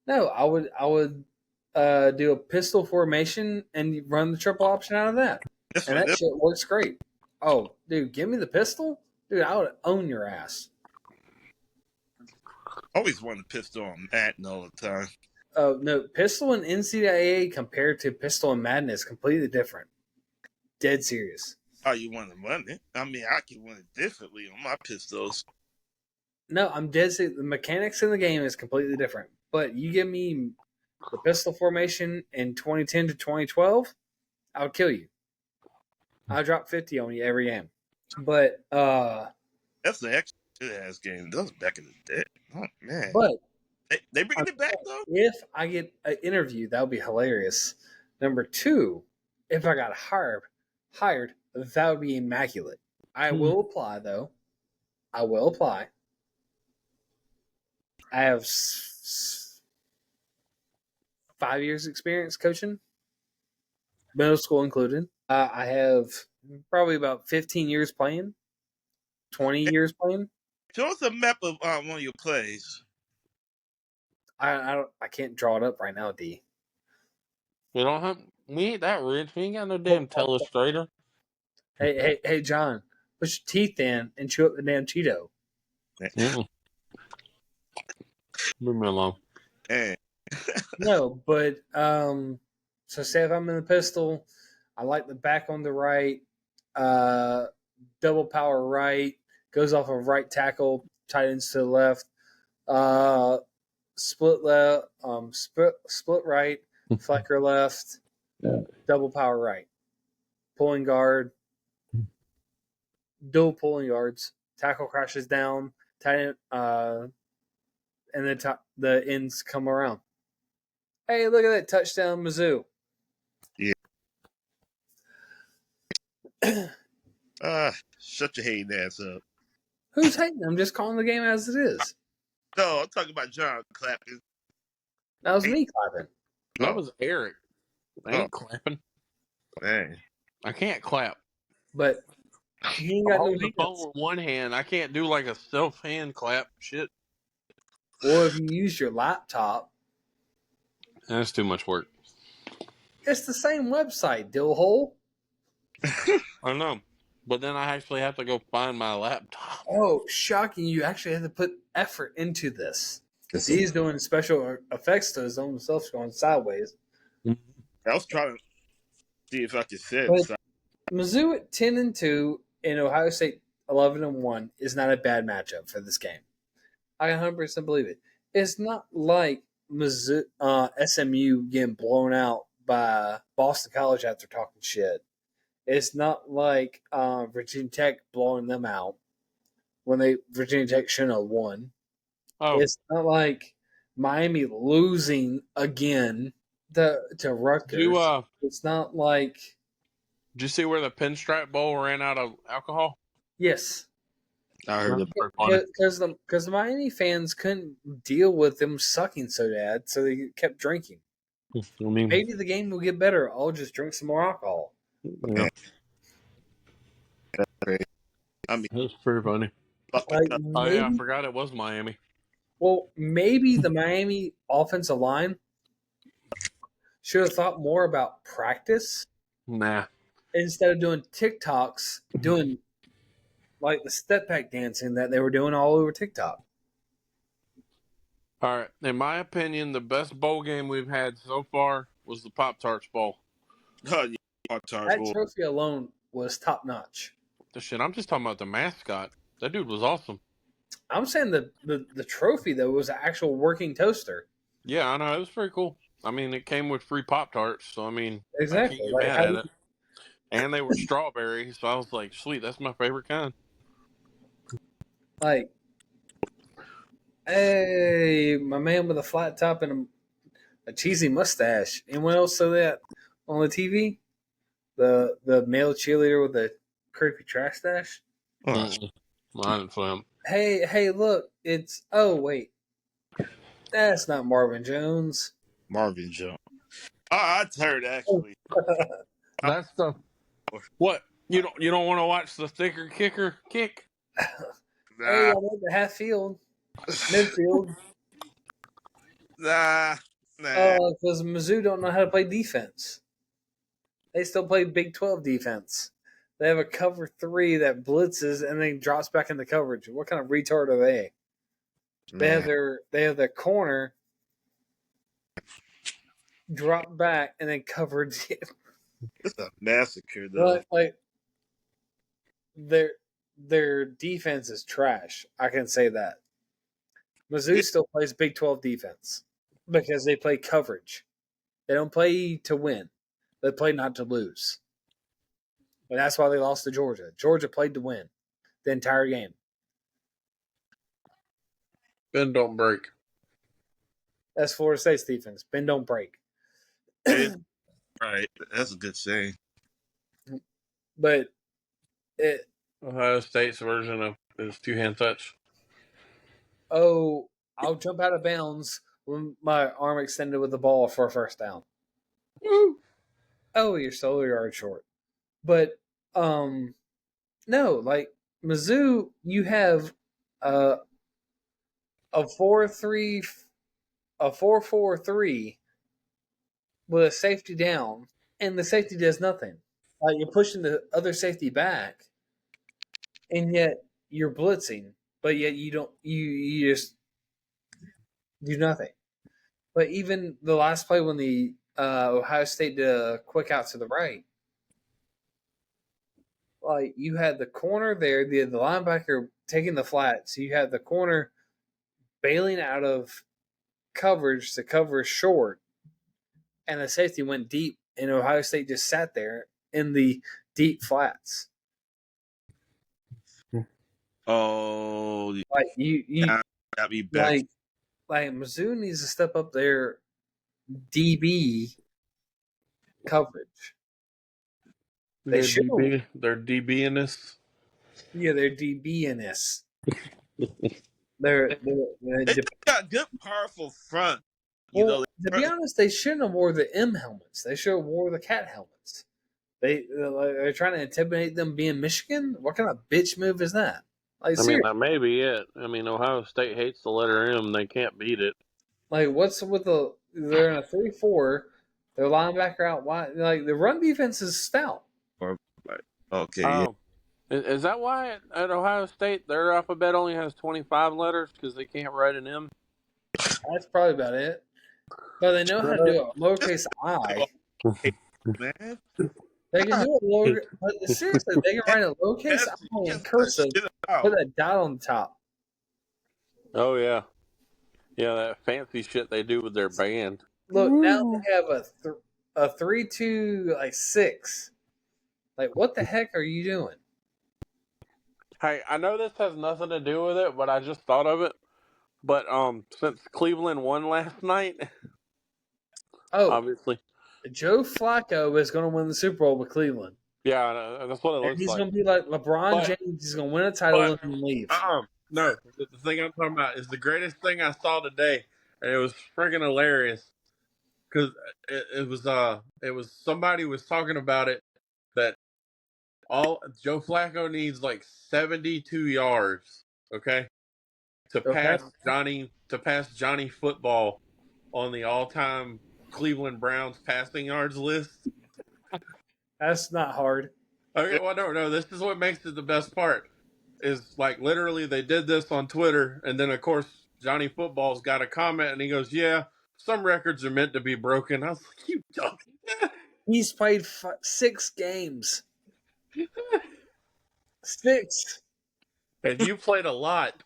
No, I would do a pistol formation and run the triple option out of that. And that shit works great. Oh, dude, give me the pistol? Dude, I would own your ass. Always wanted a pistol on Madden all the time. No, pistol and NCAA compared to pistol and Madden is completely different. Dead serious. Oh, you want to run it? I mean, I can run it differently on my pistols. No, I'm dead serious. The mechanics in the game is completely different. But you give me the pistol formation in 2010 to 2012, I would kill you. I'll drop 50 on you every game. But that's the extra ass game. That was back in the day. Oh man. But they bringing it back though? If I get an interview, that would be hilarious. Number 2, if I got hired, that would be immaculate. I will apply though. I will apply. I have 5 years experience coaching, middle school included. I have probably about 15 years playing, 20 years playing. Show us a map of one of your plays. I can't draw it up right now, D. We don't have. We ain't that rich. We ain't got no damn telestrator. Hey, John, put your teeth in and chew up the damn Cheeto. Mm-mm. Leave me alone. Man. No, but so say if I'm in the pistol, I like the back on the right, double power right, goes off of right tackle, tight ends to the left, split left, split right, flecker left, double power right, pulling guard, dual pulling guards, tackle crashes down, tight end, and then the ends come around. Hey, look at that touchdown, Mizzou. Shut your hating ass up. Who's hating? I'm just calling the game as it is. No, I'm talking about John clapping. That was me clapping. That was Eric. I ain't clapping. Man. I can't clap. But he ain't I'm got no holding the phone hands. with one hand. I can't do like a self hand clap shit. Or if you use your laptop, That's too much work. it's the same website, Dillhole. I know. But then I actually have to go find my laptop. Oh, shocking. You actually have to put effort into this. He's doing special effects to his own self going sideways. I was trying to see if I could say But it. Mizzou at 10-2 and Ohio State 11-1 is not a bad matchup for this game. I 100% believe it. It's not like Mizzou, SMU getting blown out by Boston College after talking shit. It's not like Virginia Tech blowing them out when Virginia Tech shouldn't have won. Oh, It's not like Miami losing again to Rutgers. It's not like did you see where the Pinstripe Bowl ran out of alcohol? yes, I heard it. because the Miami fans couldn't deal with them sucking so bad, so they kept drinking. I mean, Maybe the game will get better. I'll just drink some more alcohol. yeah, I mean, that's pretty funny. Like, Oh yeah, I maybe, forgot it was Miami. well, maybe the Miami offensive line should have thought more about practice Nah. instead of doing TikToks, doing like the step back dancing that they were doing all over TikTok. All right. In my opinion, the best bowl game we've had so far was the Pop Tarts Bowl. oh, yeah, Pop-Tarts That Bowl. trophy alone was top notch. The shit. I'm just talking about the mascot. That dude was awesome. I'm saying the trophy though was an actual working toaster. Yeah, I know. It was pretty cool. I mean, it came with free Pop Tarts, so I mean, Exactly. I can't Like, get how mad at it. And they were strawberry, so I was like, sweet, that's my favorite kind. like, hey, my man with a flat top and a cheesy mustache. Anyone else saw that on the TV? The male cheerleader with the creepy trash stash. Mm-mm. I didn't swim. Hey, look! It's wait, that's not Marvin Jones. Marvin Jones. I heard actually. That's the what you don't want to watch the thicker kicker kick. Hey, I Nah, went to half field, midfield. nah. Because Mizzou don't know how to play defense. They still play Big 12 defense. They have a cover 3 that blitzes and then drops back into coverage. What kind of retard are they? They have their corner drop back and then coverage. It's a massacre though. like their defense is trash. I can say that. Mizzou still plays Big 12 defense because they play coverage. They don't play to win. They play not to lose. And that's why they lost to Georgia. Georgia played to win the entire game. Bend don't break. That's Florida State's defense. Bend don't break. Right. That's a good saying. But Ohio State's version of is two-hand touch. oh, I'll jump out of bounds when my arm extended with the ball for a first down. Oh, you're still a yard short. But no, like Mizzou, you have a 4-3, a 4-4-3 with a safety down, and the safety does nothing. Like you're pushing the other safety back, and yet you're blitzing, but yet you don't. You just do nothing. But even the last play when the Ohio State did a quick out to the right, like you had the corner there, the linebacker taking the flat, so you had the corner bailing out of coverage to cover short, and the safety went deep, and Ohio State just sat there in the deep flats. Oh, Like you got me back. like Mizzou needs to step up their DB coverage. They should. Their DB-ness. Yeah, they're DB-ness. They're They got good, powerful front. well, to be honest, they shouldn't have wore the M helmets. They should have wore the cat helmets. They're trying to intimidate them being Michigan. What kind of bitch move is that? Like, I mean, that may be it. I mean, Ohio State hates the letter M. They can't beat it. like what's with they're in a 3-4. Their linebacker out wide. Like the run defense is stout. Okay. Oh. Yeah. Is that why at Ohio State their alphabet only has 25 letters because they can't write an M? That's probably about it. But they know how to do a lowercase I. Man. They can do it lower. But seriously, they can write a lowercase I in cursive. Put a dot on the top. Oh yeah, yeah, that fancy shit they do with their band. Look, now they have a 3-2-6. Like, what the heck are you doing? Hey, I know this has nothing to do with it, but I just thought of it. But since Cleveland won last night, obviously Joe Flacco is going to win the Super Bowl with Cleveland. Yeah, that's what it looks like. He's going to be like LeBron James. He's going to win a title and leave. No, the thing I'm talking about is the greatest thing I saw today, and it was freaking hilarious because it was somebody was talking about it that Joe Flacco needs like 72 yards, okay, to pass Johnny Football on the all-time Cleveland Browns passing yards list. That's not hard. Okay, well, no, this is what makes it the best part. Is like literally they did this on Twitter, and then of course Johnny Football's got a comment, and he goes, "Yeah, some records are meant to be broken." I was like, "You dumb." He's played 6 games. 6. And you played a lot.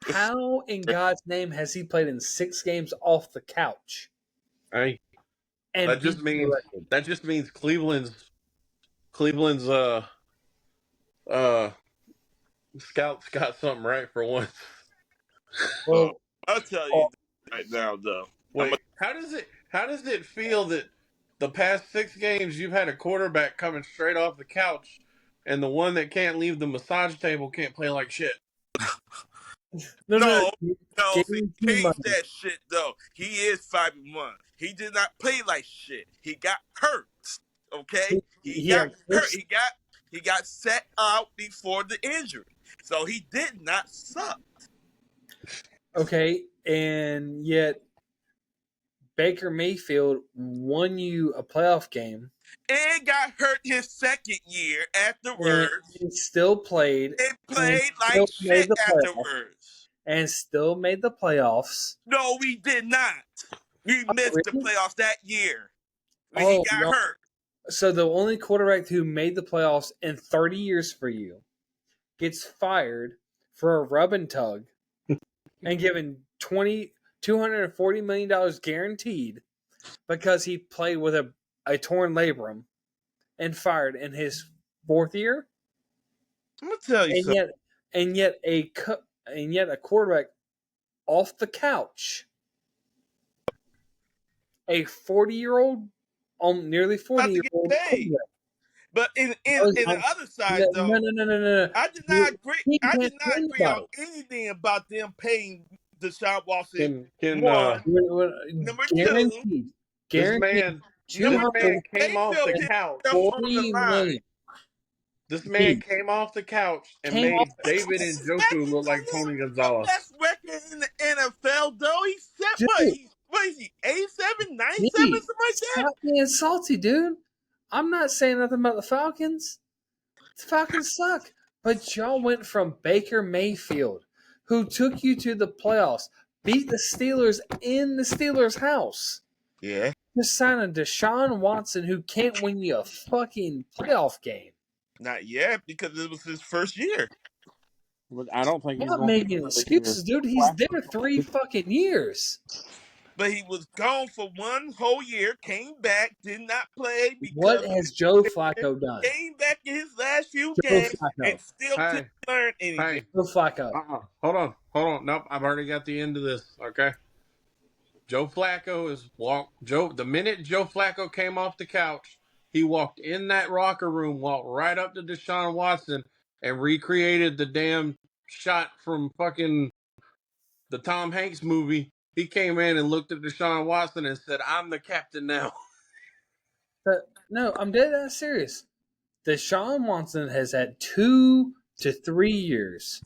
How in God's name has he played in 6 games off the couch? Hey, and that just means Cleveland's scouts got something right for once. Well, I'll tell you right now, though. Wait, how does it feel that the past 6 games you've had a quarterback coming straight off the couch, and the one that can't leave the massage table can't play like shit? No. See, change that shit though. He is 5-1. He did not play like shit. He got hurt. Okay, he got hurt. He got set out before the injury, so he did not suck. Okay, and yet Baker Mayfield won you a playoff game. And got hurt his second year afterwards. And still played. And played like shit afterwards. And still made the playoffs. No, we did not. We missed the playoffs that year when he got hurt. So the only quarterback who made the playoffs in 30 years for you gets fired for a rub and tug and given $240 million guaranteed because he played with a torn labrum and fired in his 4th year. I'm gonna tell you something. And yet a quarterback off the couch, a 40-year-old, nearly 40-year-old. But in the other side, though, no. I did not agree. I did not agree on anything about them paying Deshaun Watson Can one. Number two, Guaranteed. this Guaranteed. man number came off the Mayfield couch. put stuff on the 40 line. million. This man came off the couch and Came made off David Njoku look like Tony Gonzalez. Best record in the NFL, though. He set Dude. what is he? 87, 97, Hey, something like that. stop being salty, dude. I'm not saying nothing about the Falcons. The Falcons suck. But y'all went from Baker Mayfield, who took you to the playoffs, beat the Steelers in the Steelers' house, Yeah. to sign a Deshaun Watson who can't win you a fucking playoff game. Not yet, because it was his first year. But I don't think he's Not going making excuses, dude. He's there 3 fucking years. But he was gone for one whole year, came back, did not play because What has Joe Flacco done? came back in his last few Joe games Flacco. and still Hey. couldn't learn anything. Hey, Joe Flacco. hold on. Nope, I've already got the end of this. Okay. Joe Flacco is the minute Joe Flacco came off the couch, he walked in that locker room, walked right up to Deshaun Watson, and recreated the damn shot from fucking the Tom Hanks movie. He came in and looked at Deshaun Watson and said, "I'm the captain now." But no, I'm dead ass serious. Deshaun Watson has had 2 to 3 years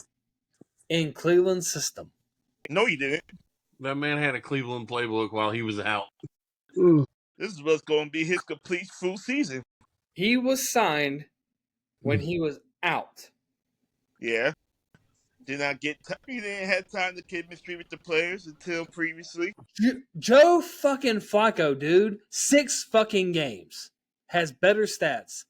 in Cleveland's system. No, he didn't. That man had a Cleveland playbook while he was out. This is what's going to be his complete full season. He was signed when he was out. Yeah. Did not get he didn't have time to chemistry with the players until previously. Joe fucking Flacco, dude, 6 fucking games, has better stats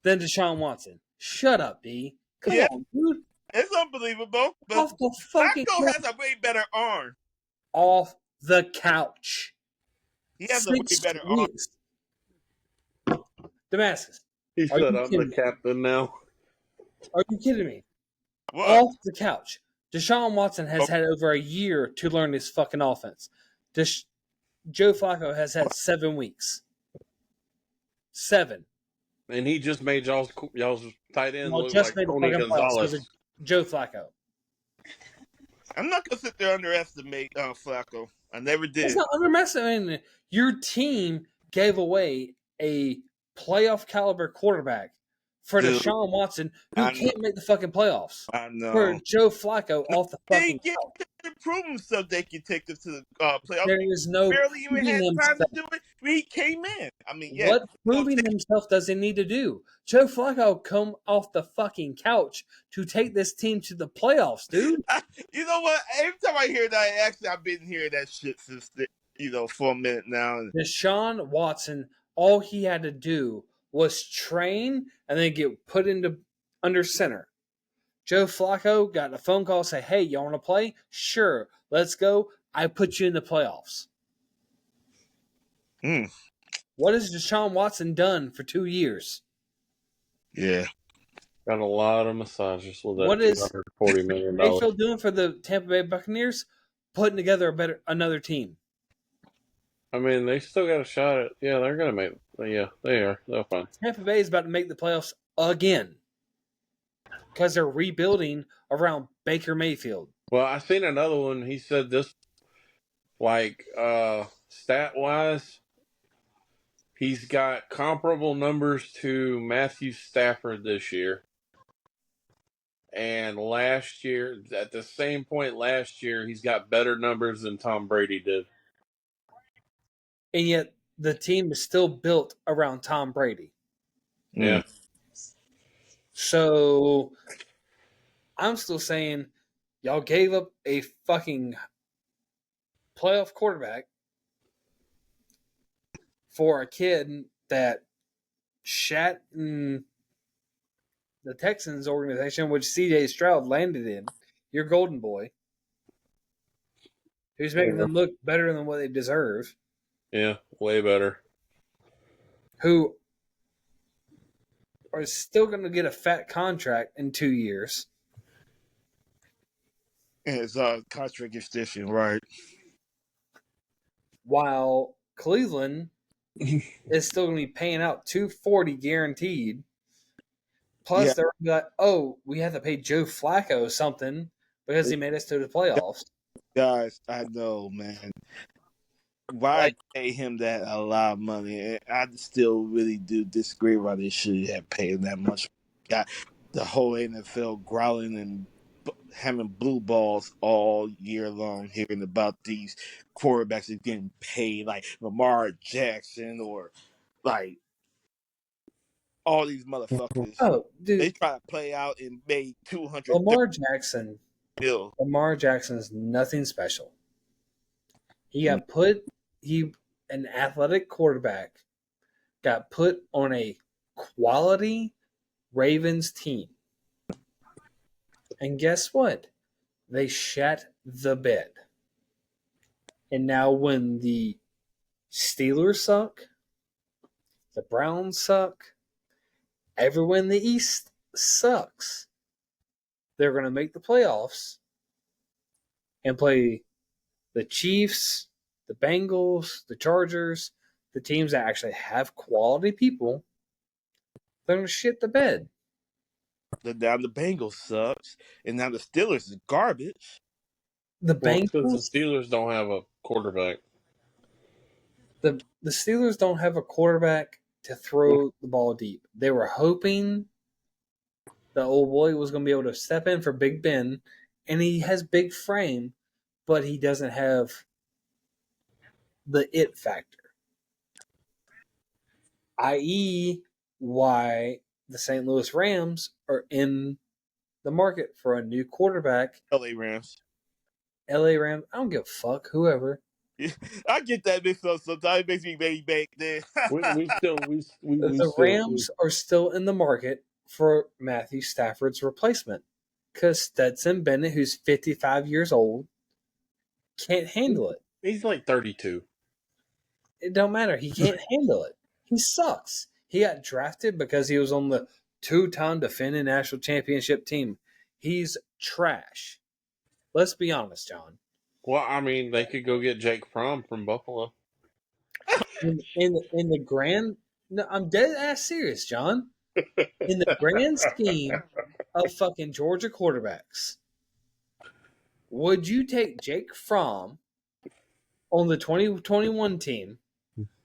than Deshaun Watson. Shut up, D. Come on, dude. It's unbelievable. But Off the fucking Flacco has a way better arm. off the couch. He has a way 6 better arm. weeks. Damascus, He Are said, you "I'm kidding the me? captain now." are you kidding me? What? Off the couch. Deshaun Watson has had over a year to learn his fucking offense. Joe Flacco has had 7 weeks. 7. And he just made y'all's tight end Well, look just like made the Tony fucking playoffs Gonzalez. because of Joe Flacco. I'm not going to sit there and underestimate Flacco. I never did. It's not underestimating. Your team gave away a playoff caliber quarterback for Dude, Deshaun Watson, who I can't make the fucking playoffs. I know. For Joe Flacco off the They fucking get couch. to improve himself. They can take us to the playoffs. There is no Barely even proving had time himself. to do it when he came in. I mean, yeah. What proving himself does he need to do? Joe Flacco come off the fucking couch to take this team to the playoffs, dude. You know what? Every time I hear that, actually, I've been hearing that shit since for a minute now. Deshaun Watson, all he had to do was train and then get put under center. Joe Flacco got a phone call, say, "Hey, y'all want to play? Sure, let's go. I put you in the playoffs." What has Deshaun Watson done for 2 years? Yeah. Got a lot of massages with that. What is $240 million? Mayfield doing for the Tampa Bay Buccaneers? Putting together another team. I mean, they still got a shot at. Yeah, they're gonna make. Yeah, they are. They'll find. Tampa Bay is about to make the playoffs again because they're rebuilding around Baker Mayfield. Well, I seen another one. He said this, like, stat wise, he's got comparable numbers to Matthew Stafford this year. And last year, at the same point last year, he's got better numbers than Tom Brady did. And yet the team is still built around Tom Brady. Yeah. So I'm still saying y'all gave up a fucking playoff quarterback for a kid that shat in the Texans organization, which CJ Stroud landed in, your golden boy, who's making them look better than what they deserve. Yeah, way better. Who are still going to get a fat contract in 2 years. And his contract extension, right? While Cleveland is still going to be paying out $240 guaranteed. Plus, they're like, "Oh, we have to pay Joe Flacco something because he made us to the playoffs." Guys, I know, man. Why Like- pay him that a lot of money? And I still really do disagree why they should have paid him that much. Got the whole NFL growling and having blue balls all year long, hearing about these quarterbacks that getting paid like Lamar Jackson or like all these motherfuckers. Oh, dude, They try to play out and made 230 Lamar Jackson. mil. Lamar Jackson is nothing special. He got an athletic quarterback got put on a quality Ravens team. And guess what? They shat the bed. And now when the Steelers suck, the Browns suck, everyone in the East sucks. They're going to make the playoffs and play the Chiefs, the Bengals, the Chargers, the teams that actually have quality people. They're going to shit the bed. Now the Bengals sucks, and now the Steelers is garbage. The Well, because Bengals, the Steelers don't have a quarterback. the Steelers don't have a quarterback to throw the ball deep. They were hoping the old boy was going to be able to step in for Big Ben, and he has big frame, but he doesn't have the it factor. I.e., why the St. Louis Rams are in the market for a new quarterback. LA Rams. LA Rams, I don't give a fuck, whoever. I get that mixed up sometimes. It makes me very back there. We still The Rams are still in the market for Matthew Stafford's replacement because Stetson Bennett, who's 55 years old, can't handle it. He's like 32. It don't matter. He can't handle it. He sucks. He got drafted because he was on the two-time defending national championship team. He's trash. Let's be honest, John. Well, I mean, they could go get Jake Fromm from Buffalo. In the grand, no, I'm dead ass serious, John. In the grand scheme of fucking Georgia quarterbacks, would you take Jake Fromm on the 2021 team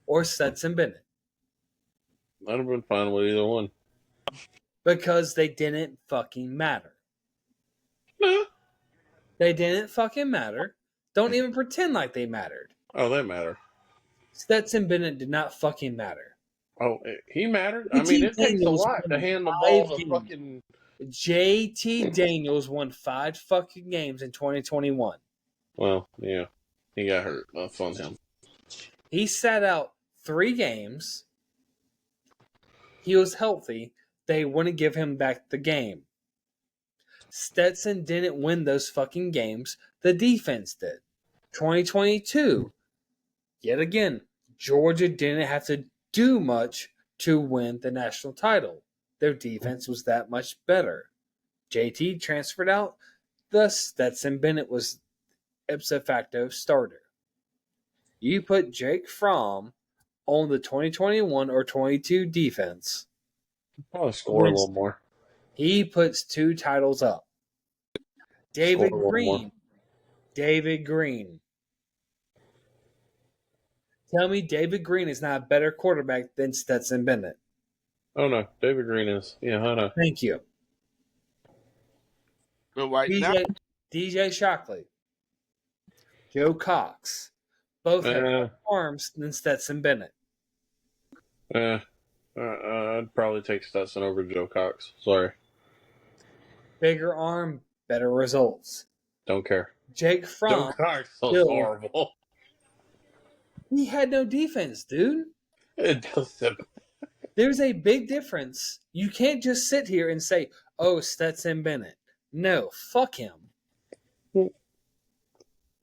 or Stetson Bennett? I'd have been fine with either one. Because they didn't fucking matter. No. They didn't fucking matter. Don't even pretend like they mattered. Oh, they matter. Stetson Bennett did not fucking matter. Oh, he mattered. I mean, it takes a lot to hand the ball to fucking. JT Daniels won 5 fucking games in 2021. Well, yeah, he got hurt. That's on him. He sat out 3 games. He was healthy. They wouldn't give him back the game. Stetson didn't win those fucking games. The defense did. 2022, yet again, Georgia didn't have to do much to win the national title. Their defense was that much better. JT transferred out, thus Stetson Bennett was ipso facto starter. You put Jake Fromm on the 2021 or 22 defense. Probably score a little more. He puts 2 titles up. David Score a little Green. more. David Green. Tell me David Green is not a better quarterback than Stetson Bennett. Oh no, David Green is. Yeah, I know. Thank you. But right now, DJ Shockley. Joe Cox. Both have more arms than Stetson Bennett. I'd probably take Stetson over Joe Cox. Sorry. Bigger arm, better results. Don't care. Jake Joe Fromm, Cox was still- horrible. he had no defense, dude. It doesn't. There's a big difference. You can't just sit here and say, oh, Stetson Bennett. No, fuck him.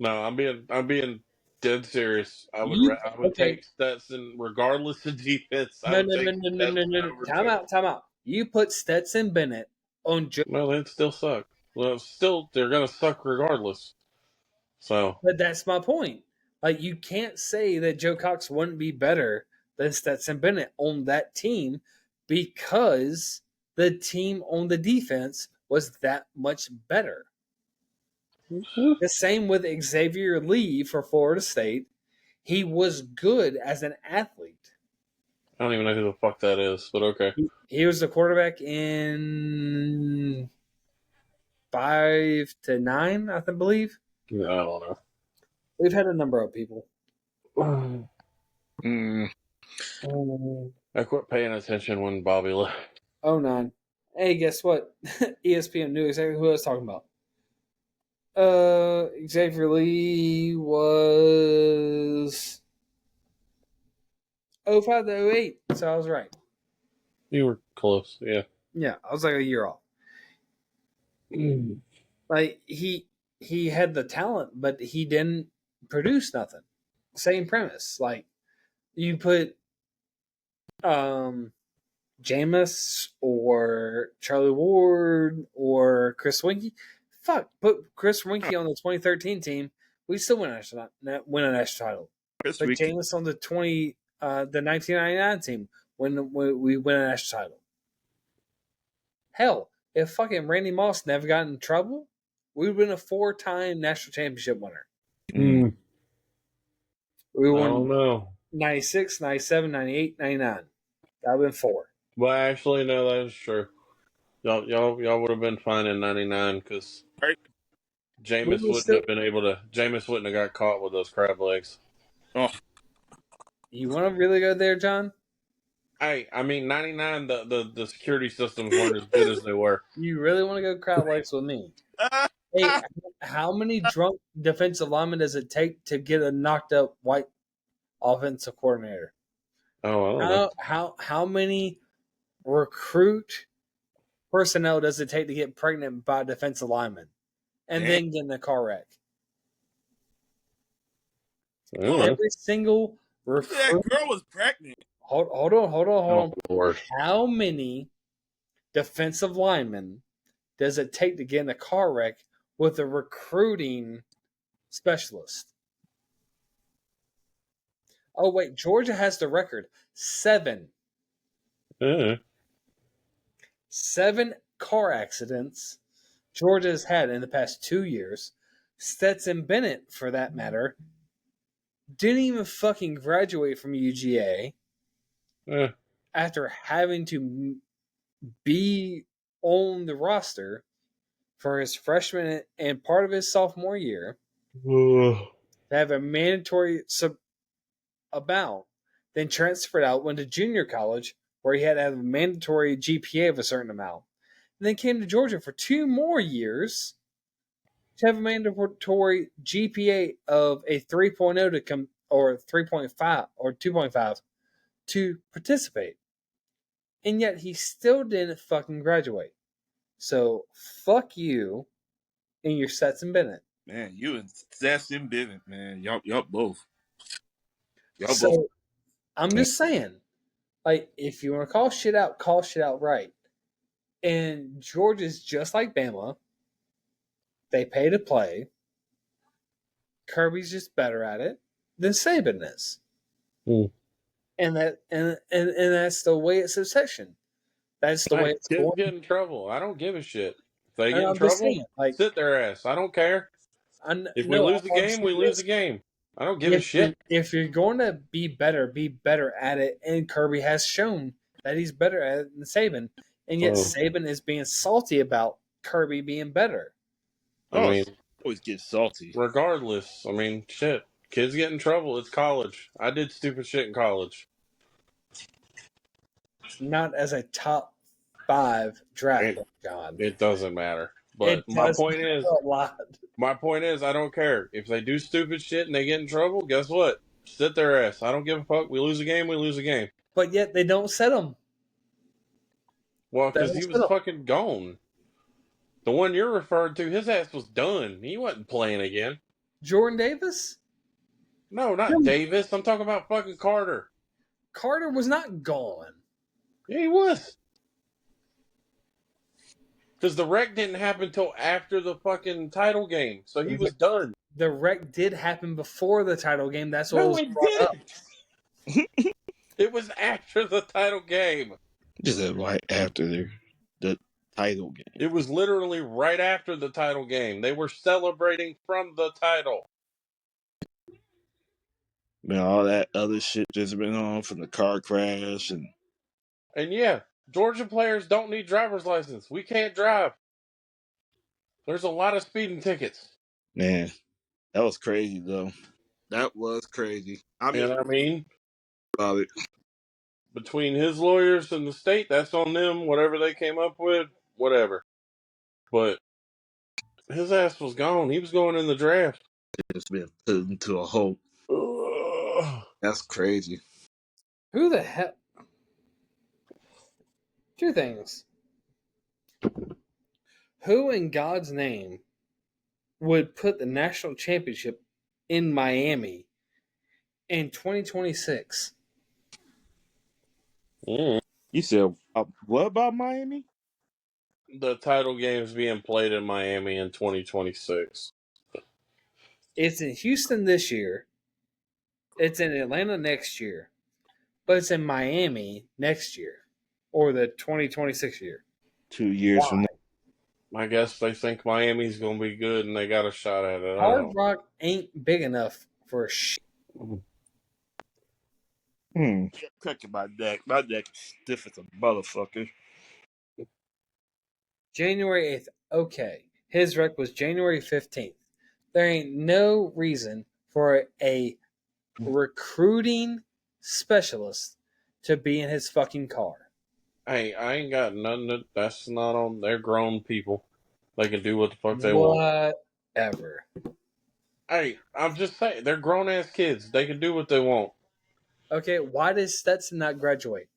No, I'm being dead serious. I would take Stetson regardless of defense. No. Time out. You put Stetson Bennett on Joe. Well, they'd still suck. Well, still, they're gonna suck regardless. So, But that's my point. Like, you can't say that Joe Cox wouldn't be better than Stetson Bennett on that team because the team on the defense was that much better. The same with Xavier Lee for Florida State. He was good as an athlete. I don't even know who the fuck that is, but okay. He was the quarterback in 5 to 9, I believe. Yeah, I don't know. We've had a number of people. Mm. I quit paying attention when Bobby left. 09. Hey, guess what? ESPN knew exactly who I was talking about. Xavier Lee was 05 to 08, so I was right. You were close, yeah. Yeah, I was like a year off. Like he had the talent, but he didn't produce nothing. Same premise. Like you put Jameis or Charlie Ward or Chris Winkie. Fuck, put Chris Winkie on the 2013 team. We still win a national title. Chris But Winkie. Jameis on the 1999 team when we win a national title. Hell, if fucking Randy Moss never got in trouble, we would have been a 4-time national championship winner. We I won don't know. 96, 97, 98, 99. That would have been 4. Well, actually, no, that is true. Y'all would have been fine in '99 because Right. Jameis Jameis wouldn't have got caught with those crab legs. Oh, You want to really go there, John? Hey, I mean '99, the security systems weren't as good as they were. You really want to go crowd legs with me? Hey, how many drunk defensive linemen does it take to get a knocked up white offensive coordinator? Oh, I don't know. How many recruit personnel does it take to get pregnant by defensive linemen and then get in a car wreck? Every single recruit. that girl was pregnant. Hold on. Oh, Lord. How many defensive linemen does it take to get in a car wreck with a recruiting specialist? Oh, wait. Georgia has the record. 7. Yeah. 7 car accidents Georgia has had in the past 2 years. Stetson Bennett, for that matter, didn't even fucking graduate from UGA after having to be on the roster for his freshman and part of his sophomore year to have a mandatory amount, then transferred out, went to junior college where he had to have a mandatory GPA of a certain amount, and then came to Georgia for 2 more years to have a mandatory GPA of a 3.0 to come, or 3.5 or 2.5 to participate. And yet he still didn't fucking graduate. So fuck you and your Stetson Bennett. Man, you and Stetson Bennett, man. Y'all both. So I'm just saying, like, if you want to call shit out right. And Georgia's just like Bama. They pay to play. Kirby's just better at it than Saban is. And that's the way it's sectioned. That's the way it's Kids going. get in trouble. I don't give a shit. If they get in I'm just trouble, saying, like, sit their ass. I don't care. If we lose the game, we lose the game. I don't give a shit. If you're going to be better at it. And Kirby has shown that he's better at it than Saban. And yet Saban is being salty about Kirby being better. I mean, always get salty. Regardless, I mean, shit. Kids get in trouble. It's college. I did stupid shit in college. Not as a top 5 draft, John. It doesn't matter. But my point is, I don't care. If they do stupid shit and they get in trouble, guess what? Sit their ass. I don't give a fuck. We lose a game, we lose a game. But yet they don't set him. Well, because he was fucking gone. The one you're referring to, his ass was done. He wasn't playing again. Jordan Davis? No, not Davis. I'm talking about fucking Carter. Carter was not gone. Yeah, he was. Because the wreck didn't happen until after the fucking title game. So he was done. The wreck did happen before the title game. That's what was brought up. It was after the title game. Just right after the title game. It was literally right after the title game. They were celebrating from the title. Man, all that other shit that's been on from the car crash and yeah, Georgia players don't need driver's license. We can't drive. There's a lot of speeding tickets. man, that was crazy though. That was crazy. I mean, about it. Between his lawyers and the state, that's on them. Whatever they came up with, whatever. But his ass was gone. He was going in the draft. It's been put into a hole. That's crazy. Who the hell? Two things. Who in God's name would put the national championship in Miami in 2026? Mm. You said what about Miami? The title game's being played in Miami in 2026. It's in Houston this year. It's in Atlanta next year. But it's in Miami next year. Or the 2026 year. 2 years from now. I guess they think Miami's going to be good and they got a shot at it. Hard Rock ain't big enough for shit. Cracking my neck. My neck is stiff as a motherfucker. January 8th. Okay. His rec was January 15th. There ain't no reason for a recruiting specialist to be in his fucking car. Hey, I ain't got nothing. That's not on. They're grown people. They can do what the fuck they want. Whatever. Hey, I'm just saying. They're grown ass kids. They can do what they want. Okay, why does Stetson not graduate?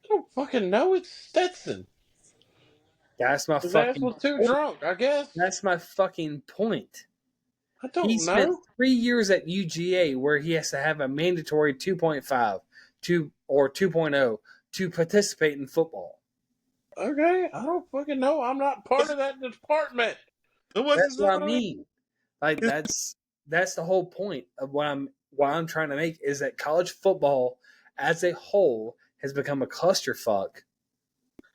I don't fucking know. It's Stetson. That's my His fucking ass was too point. drunk, I guess. That's my fucking point. I don't He spent know. 3 years at UGA where he has to have a mandatory 2.5 or 2.0 to participate in football. Okay, I don't fucking know. I'm not part of that department. That's what I mean. Like that's the whole point of what I'm trying to make is that college football as a whole has become a clusterfuck.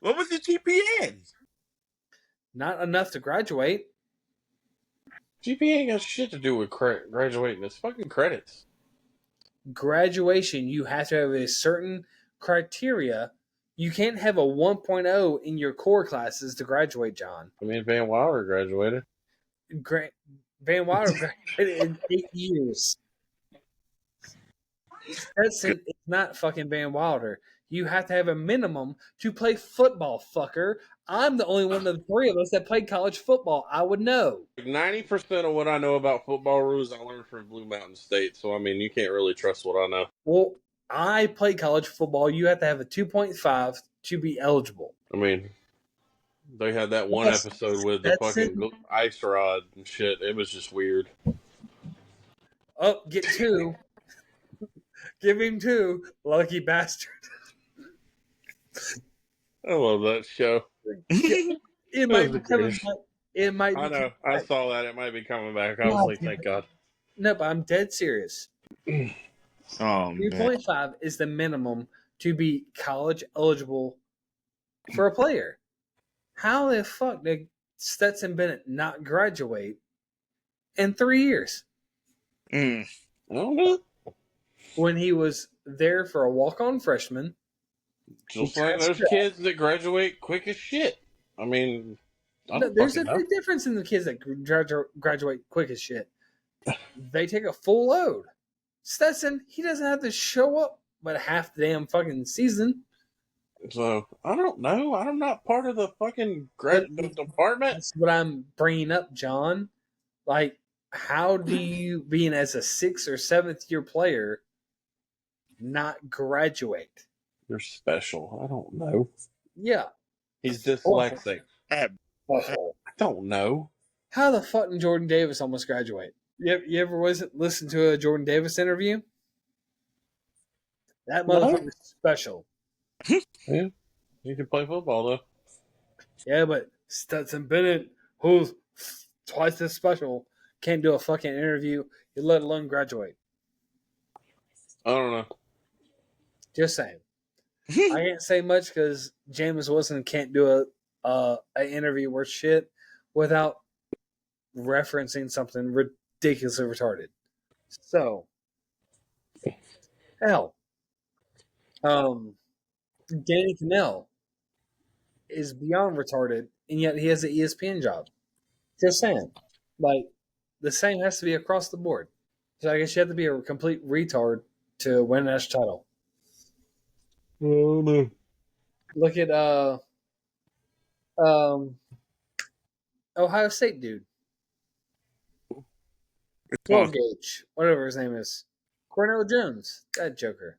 What was your GPA? Not enough to graduate. GPA ain't got shit to do with graduating. It's fucking credits. Graduation, you have to have a certain criteria. You can't have a 1.0 in your core classes to graduate, John. I mean, Van Wilder graduated. Van Wilder graduated in 8 years. It's not fucking Van Wilder. You have to have a minimum to play football, fucker. I'm the only one of the three of us that played college football. I would know. 90% of what I know about football rules I learned from Blue Mountain State. So, I mean, you can't really trust what I know. Well, I played college football. You have to have a 2.5 to be eligible. I mean, they had that one episode with the fucking ice rod and shit. It was just weird. Oh, get 2. Give him 2. Lucky bastard. I love that show. It might be coming back. It might be. I know. I saw that. It might be coming back. I was like, thank God. No, but I'm dead serious. Oh, 3.5 is the minimum to be college eligible for a player. How the fuck did Stetson Bennett not graduate in 3 years? I don't know. When he was there for a walk-on freshman. Just like there's kids that graduate quick as shit. I mean, there's a big difference in the kids that graduate quick as shit. They take a full load. Stetson, he doesn't have to show up but half the damn fucking season. So, I don't know. I'm not part of the fucking department. That's what I'm bringing up, John. Like, how do you, being as a 6th or 7th year player, not graduate? You're special. I don't know. Yeah. He's dyslexic. Awful. I don't know. How the fuck did Jordan Davis almost graduate? You ever listen to a Jordan Davis interview? That motherfucker's special. Yeah. He can play football, though. Yeah, but Stetson Bennett, who's twice as special, can't do a fucking interview, let alone graduate. I don't know. Just saying. I can't say much because Jameis Winston can't do an interview worth shit without referencing something ridiculously retarded. So, hell, Danny Cannell is beyond retarded, and yet he has an ESPN job. Just saying, like the same has to be across the board. So I guess you have to be a complete retard to win a national title. Oh no. Look at um Ohio State dude. 12 gauge, whatever his name is. Cornell Jones, that joker.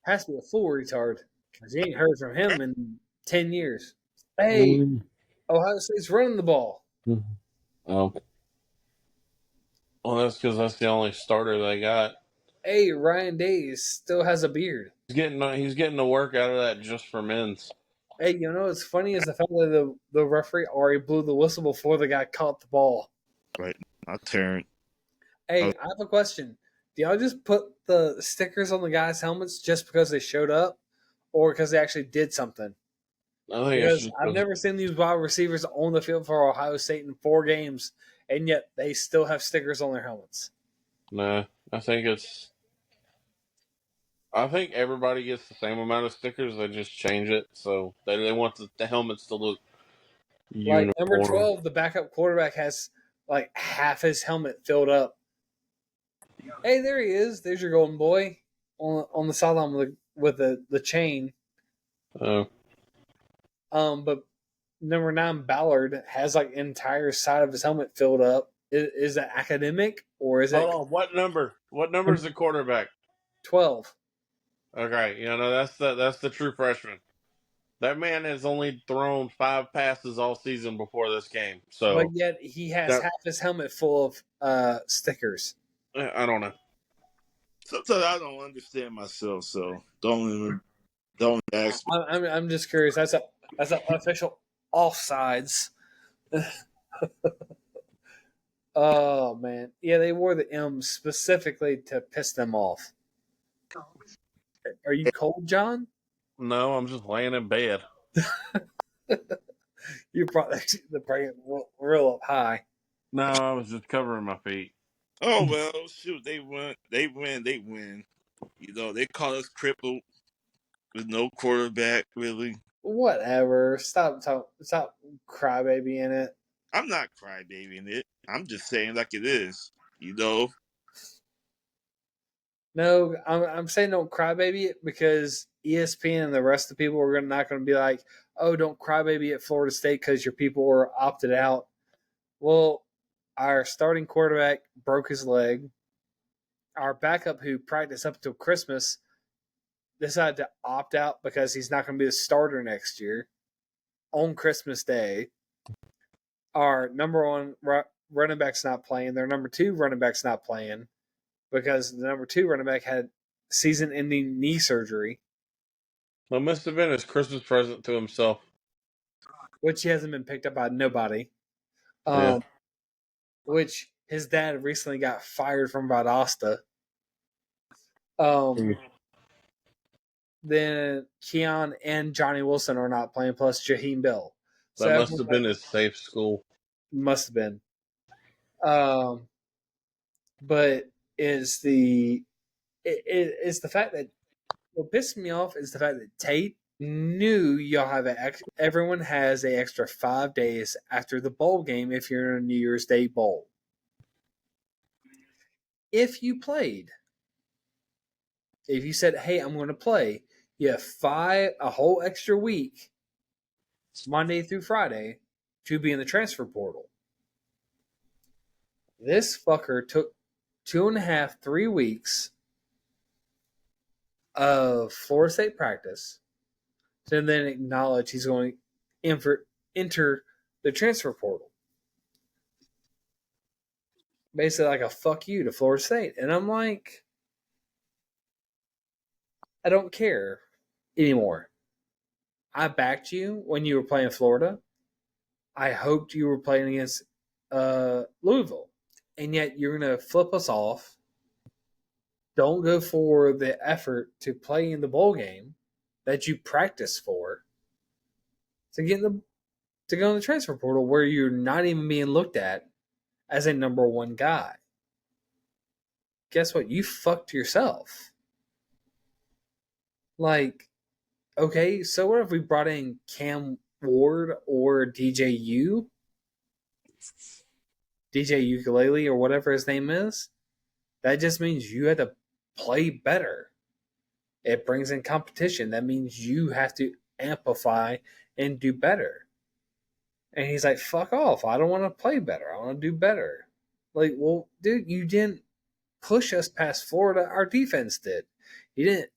Has to be a full retard. Because you ain't heard from him in 10 years. Hey, Ohio State's running the ball. Oh. Well, that's because that's the only starter they got. Hey, Ryan Days still has a beard. He's getting the work out of that just for men's. Hey, you know what's funny is the fact that the referee already blew the whistle before the guy caught the ball. Right. I turned. Hey, I have a question. Do y'all just put the stickers on the guys' helmets just because they showed up, or because they actually did something? I think Because I've never seen these wide receivers on the field for Ohio State in 4 games, and yet they still have stickers on their helmets. No, I think everybody gets the same amount of stickers. They just change it so they want the helmets to look uniform. Like number 12, the backup quarterback has like half his helmet filled up. Hey, there he is. There's your golden boy on the sideline with the chain. Oh. But number 9, Ballard, has like entire side of his helmet filled up. Is that academic or is it? Hold on. What number? What number is the quarterback? 12. Okay, that's the true freshman. That man has only thrown 5 passes all season before this game. So, But yet he has half his helmet full of stickers. I don't know. Sometimes I don't understand myself, so don't ask me. I'm just curious. That's a official offsides. Oh man, yeah, they wore the M specifically to piss them off. Are you cold, John? No, I'm just laying in bed. You brought the bring it real up high. No, I was just covering my feet. Oh well, shoot, they win. You know, they call us crippled with no quarterback, really. Whatever. Stop crybaby in it. I'm not crybabying it. I'm just saying like it is. You know. No, I'm saying don't crybaby it because ESPN and the rest of the people are not going to be like, oh, don't crybaby at Florida State because your people were opted out. Well, our starting quarterback broke his leg. Our backup, who practiced up until Christmas, decided to opt out because he's not going to be the starter next year on Christmas Day. Our number 1 running back's not playing. Their number 2 running back's not playing because the number 2 running back had season-ending knee surgery. That must have been his Christmas present to himself. Which he hasn't been picked up by nobody. Yeah. Which his dad recently got fired from Valdosta. Then Keon and Johnny Wilson are not playing, plus Jaheim Bell. That must have been his safe school. Must have been. But it's the fact that what pissed me off is the fact that Tate knew everyone has an extra 5 days after the bowl game if you're in a New Year's Day bowl. If you said, hey, I'm going to play, you have a whole extra week, Monday through Friday, to be in the transfer portal. This fucker took 2.5, 3 weeks of Florida State practice to then acknowledge he's going to enter the transfer portal. Basically like a fuck you to Florida State. And I'm like, I don't care anymore. I backed you when you were playing Florida. I hoped you were playing against Louisville. And yet you're going to flip us off. Don't go for the effort to play in the bowl game that you practice for. to get to go in the transfer portal where you're not even being looked at as a number one guy. Guess what? You fucked yourself. Like, okay, so what if we brought in Cam Ward or DJ Ukulele or whatever his name is? That just means you had to play better. It brings in competition. That means you have to amplify and do better. And he's like, fuck off. I don't want to play better. I want to do better. Like, well, dude, you didn't push us past Florida. Our defense did. You didn't.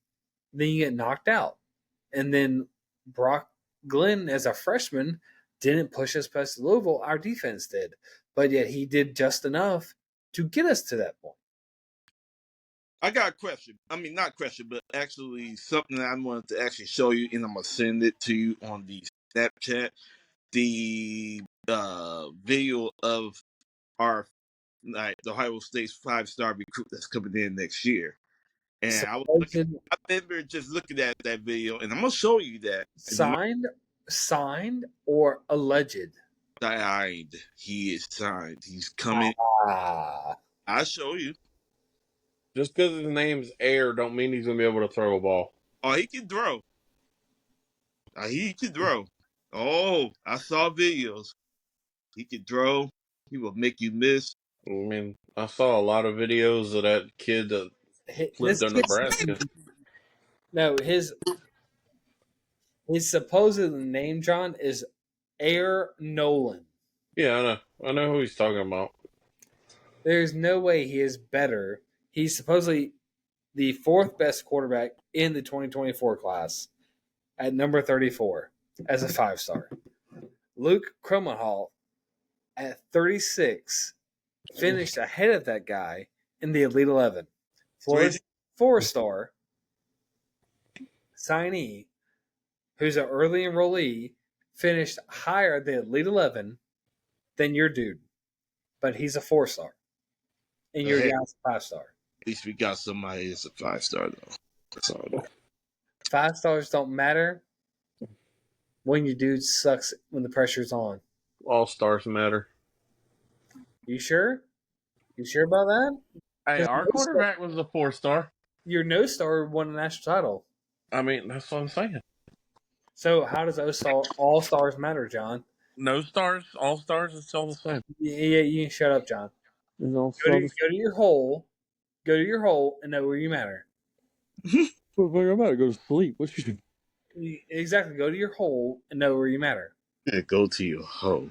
Then you get knocked out. And then Brock Glenn, as a freshman, didn't push us past Louisville. Our defense did. But yet he did just enough to get us to that point. I got a question. I mean, not question, but actually something that I wanted to actually show you, and I'm gonna send it to you on the Snapchat. The video of our the Ohio State's 5-star recruit that's coming in next year. And I remember just looking at that video, and I'm gonna show you that. Signed or alleged? Signed. He is signed. He's coming. I'll show you. Just because his name's Air don't mean he's going to be able to throw a ball. Oh, he can throw. He can throw. Oh, I saw videos. He can throw. He will make you miss. I mean, I saw a lot of videos of that kid that lived in Nebraska. No, his supposed name, John, is Air Nolan. Yeah, I know who he's talking about. There's no way he is better. He's supposedly the fourth best quarterback in the 2024 class at number 34 as a 5-star. Luke Kromenhoff at 36 finished ahead of that guy in the Elite 11. Florida's 4-star signee, who's an early enrollee, finished higher the Elite 11 than your dude. But he's a 4-star. And your guy's a 5-star. At least we got somebody that's a 5-star, though. That's all. 5 stars don't matter when your dude sucks when the pressure's on. All stars matter. You sure? You sure about that? Hey, our quarterback was a 4-star. Your no-star won a national title. I mean, that's what I'm saying. So how does all stars matter, John? No stars, all stars, it's all the same. Yeah, you can shut up, John. Go to your hole. Go to your hole and know where you matter. Well, I'm about to go to sleep. What you doing? Exactly. Go to your hole and know where you matter. Yeah, go to your hole.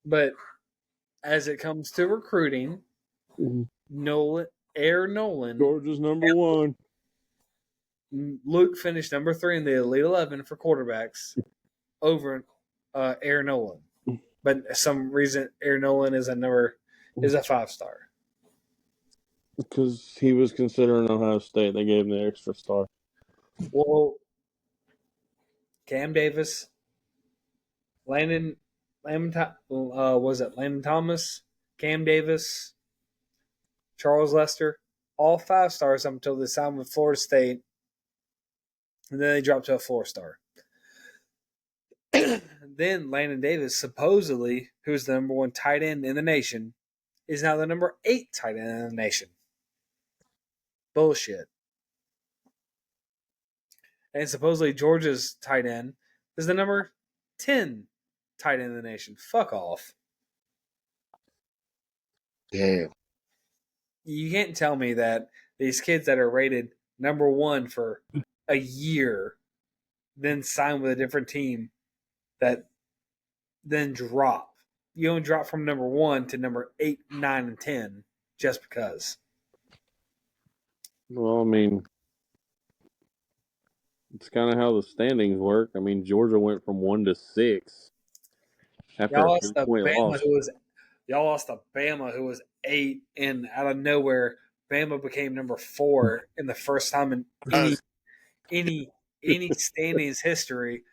But as it comes to recruiting, Air Nolan, Georgia's number 1. Luke finished number 3 in the Elite 11 for quarterbacks over Air Nolan. But for some reason, Air Nolan is a 5-star. Because he was considering Ohio State. They gave him the extra star. Well, Cam Davis, Landon Thomas, Cam Davis, Charles Lester, all 5 stars up until they signed with Florida State. And then they dropped to a 4-star. Then Landon Davis, supposedly, who is the number 1 tight end in the nation, is now the number 8 tight end in the nation. Bullshit. And supposedly Georgia's tight end is the number 10 tight end in the nation. Fuck off. Damn. You can't tell me that these kids that are rated number 1 for a year then sign with a different team that then drop. You don't drop from number 1 to number 8, 9, and 10 just because. Well, I mean, it's kind of how the standings work. I mean, Georgia went from 1 to 6 after Y'all a lost to 3-point loss. Y'all lost to Bama, who was 8, and out of nowhere, Bama became number 4 in the first time in any standings history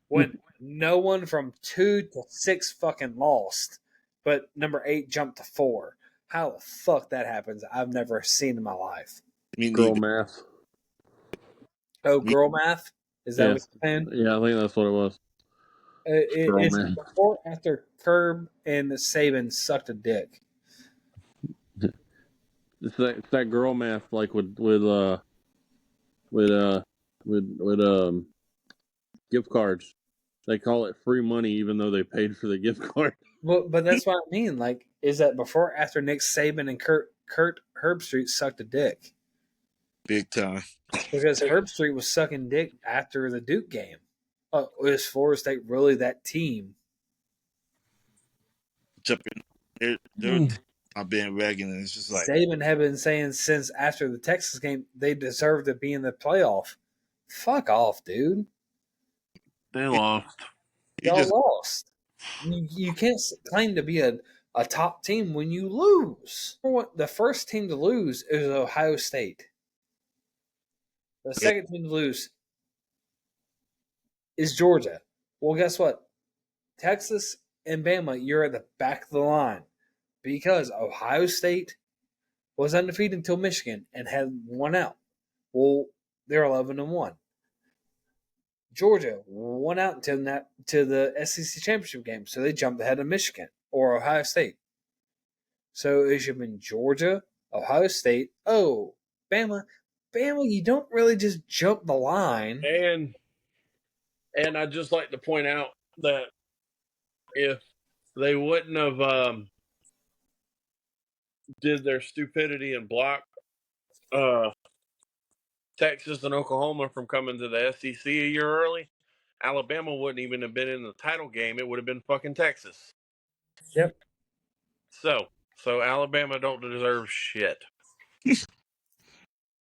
when no one from 2 to 6 fucking lost, but number 8 jumped to 4. How the fuck that happens? I've never seen in my life. Girl math. Oh, girl math? Is that Yeah. what you're saying? Yeah, I think that's what it was. Girl, It's man. before after Curb and Saban sucked a dick. It's that girl math, like with gift cards. They call it free money, even though they paid for the gift card. But that's what I mean. Like, is that before or after Nick Saban and Kurt Herbstreit sucked a dick? Big time. Because Herbstreit was sucking dick after the Duke game. Is Florida State really that team? Jumping, they're my bandwagon, and it's just like Saban had been saying since after the Texas game they deserve to be in the playoff. Fuck off, dude. They lost. he Y'all just lost. You can't claim to be a top team when you lose. The first team to lose is Ohio State. The second team to lose is Georgia. Well, guess what? Texas and Bama, you're at the back of the line because Ohio State was undefeated until Michigan and had one out. Well, they're 11-1. Georgia won out until that to the SEC championship game, so they jumped ahead of Michigan or Ohio State. So it should have been Georgia, Ohio State. Oh, Bama, you don't really just jump the line. And I'd just like to point out that if they wouldn't have did their stupidity and block Texas and Oklahoma from coming to the SEC a year early, Alabama wouldn't even have been in the title game. It would have been fucking Texas. Yep. So Alabama don't deserve shit.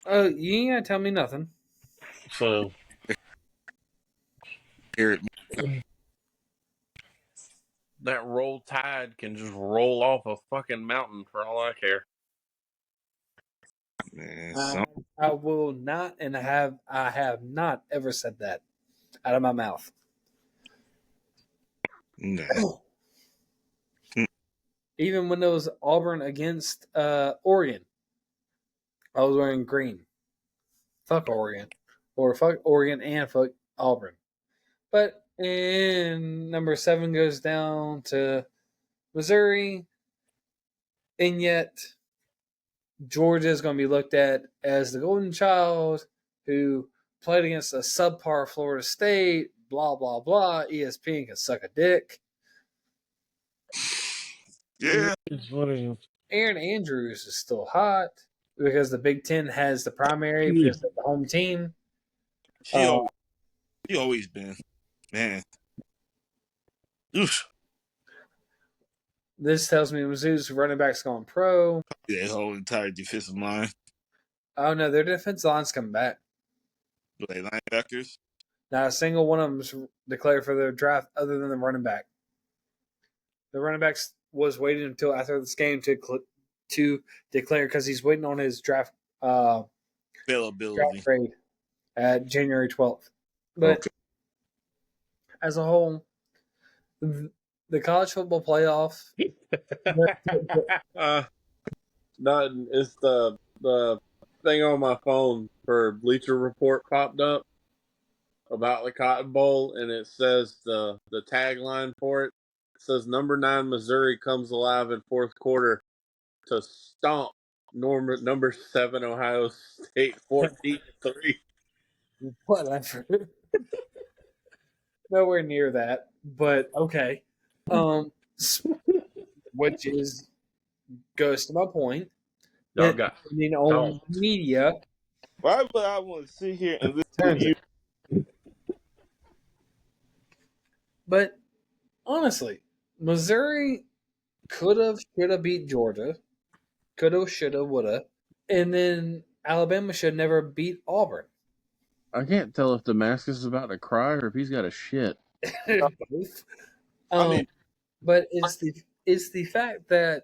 Oh, you ain't gonna tell me nothing. So here. that Roll Tide can just roll off a fucking mountain for all I care. Man, I will not, and I have not ever said that out of my mouth. no. Even when it was Auburn against Oregon, I was wearing green. Fuck Oregon, or fuck Oregon and fuck Auburn. But number 7 goes down to Missouri, and yet Georgia is going to be looked at as the golden child who played against a subpar Florida State, blah, blah, blah. ESPN can suck a dick. Yeah. Aaron Andrews is still hot because the Big Ten has the primary because of the home team. He always been. Man. Oof. This tells me Mizzou's running back's going pro. That whole entire defensive line. Oh, no, their defensive line's coming back. Like linebackers. Not a single one of them is declared for their draft other than the running back. The running back was waiting until after this game to declare because he's waiting on his draft Availability. grade at January 12th. But Okay. as a whole, the college football playoff. Nothing. It's the thing on my phone for Bleacher Report popped up about the Cotton Bowl, and it says the tagline for it. It says number 9 Missouri comes alive in fourth quarter to stomp number 7 Ohio State 14-3. Whatever. Nowhere near that, but okay. Which goes to my point. Y'all got On media. Why would I want to sit here and listen to you? But honestly, Missouri should have beat Georgia. Could have, should have, would have. And then Alabama should never beat Auburn. I can't tell if Damascus is about to cry or if he's got a shit. Both. I mean- But it's the fact that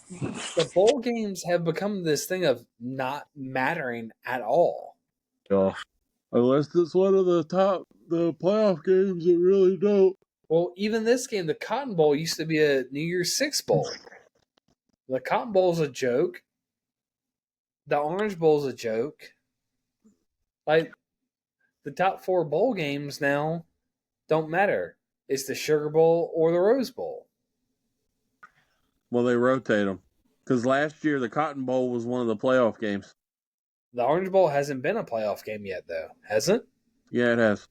the bowl games have become this thing of not mattering at all. Unless it's one of the playoff games that really don't. Well, even this game, the Cotton Bowl used to be a New Year's Six bowl. The Cotton Bowl's a joke. The Orange Bowl's a joke. Like, the top 4 bowl games now don't matter. It's the Sugar Bowl or the Rose Bowl. Well, they rotate them because last year the Cotton Bowl was one of the playoff games. The Orange Bowl hasn't been a playoff game yet, though, has it? Yeah, it has.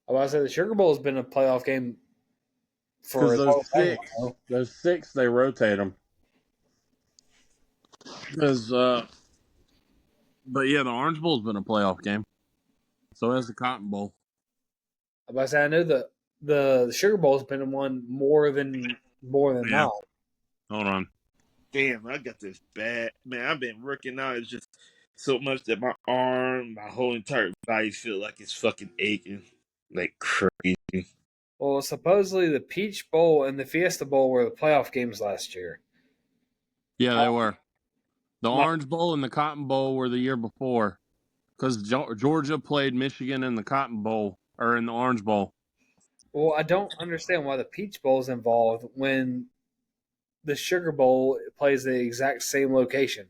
I was about to say the Sugar Bowl has been a playoff game for Because as long as I know. those 6, they rotate them. Because, but yeah, the Orange Bowl's been a playoff game. So has the Cotton Bowl. I was about to say I know the Sugar Bowl's been one more than Yeah. now. Hold on. Damn, I got this bad. Man, I've been working out. It's just so much that my arm, my whole entire body feel like it's fucking aching. Like crazy. Well, supposedly the Peach Bowl and the Fiesta Bowl were the playoff games last year. Yeah, they were. The Orange Bowl and the Cotton Bowl were the year before. Because Georgia played Michigan in the Cotton Bowl, or in the Orange Bowl. Well, I don't understand why the Peach Bowl is involved when the Sugar Bowl plays the exact same location.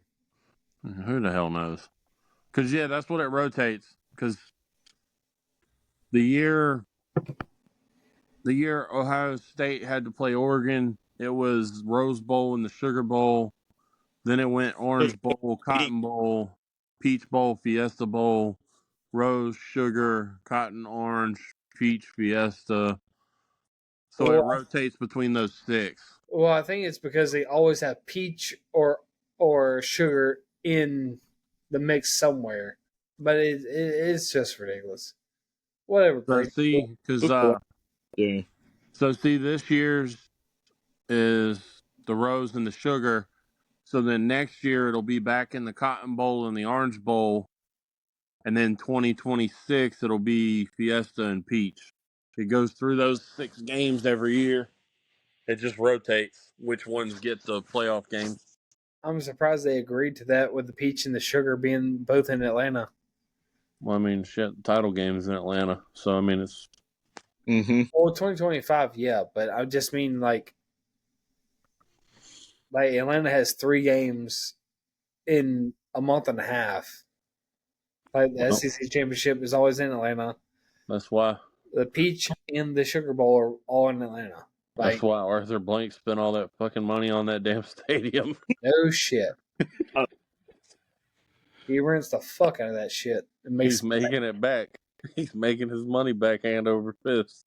Who the hell knows? Because, yeah, that's what it rotates. Because the year Ohio State had to play Oregon, it was Rose Bowl and the Sugar Bowl. Then it went Orange Bowl, Cotton Bowl, Peach Bowl, Fiesta Bowl, Rose, Sugar, Cotton, Orange, Peach, Fiesta. So it rotates between those 6. Well, I think it's because they always have peach or sugar in the mix somewhere, but it's just ridiculous. Whatever. So see, because Yeah. so see, this year's is the Rose and the Sugar. So then next year it'll be back in the Cotton Bowl and the Orange Bowl, and then 2026 it'll be Fiesta and Peach. It goes through those 6 games every year. It just rotates which ones get the playoff games. I'm surprised they agreed to that with the peach and the sugar being both in Atlanta. Well, I mean, shit, the title game's in Atlanta, so I mean it's. Mm-hmm. Well, 2025, yeah, but I just mean like Atlanta has 3 games in a month and a half. Like the SEC championship is always in Atlanta. That's why. The Peach and the Sugar Bowl are all in Atlanta. Like, That's why Arthur Blank spent all that fucking money on that damn stadium. no shit. He rents the fuck out of that shit. He's making it back. He's making his money back hand over fist.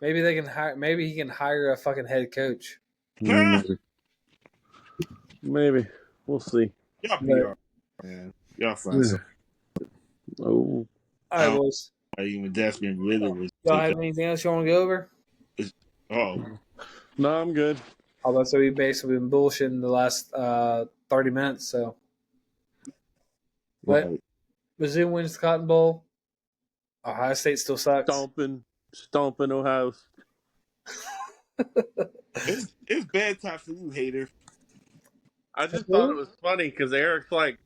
Maybe they can hire. Maybe he can hire a fucking head coach. Maybe. We'll see. Y'all be alright, man. Y'all find something. Oh. All right, boys. Even Desmond Ritter was. Y'all have anything else you want to go over? Oh, No, I'm good. So we basically been bullshitting the last 30 minutes. So, but Mizzou wins the Cotton Bowl. Ohio State still sucks. Stomping Ohio. it's bad time for you, hater. I just thought it was funny because Eric's like,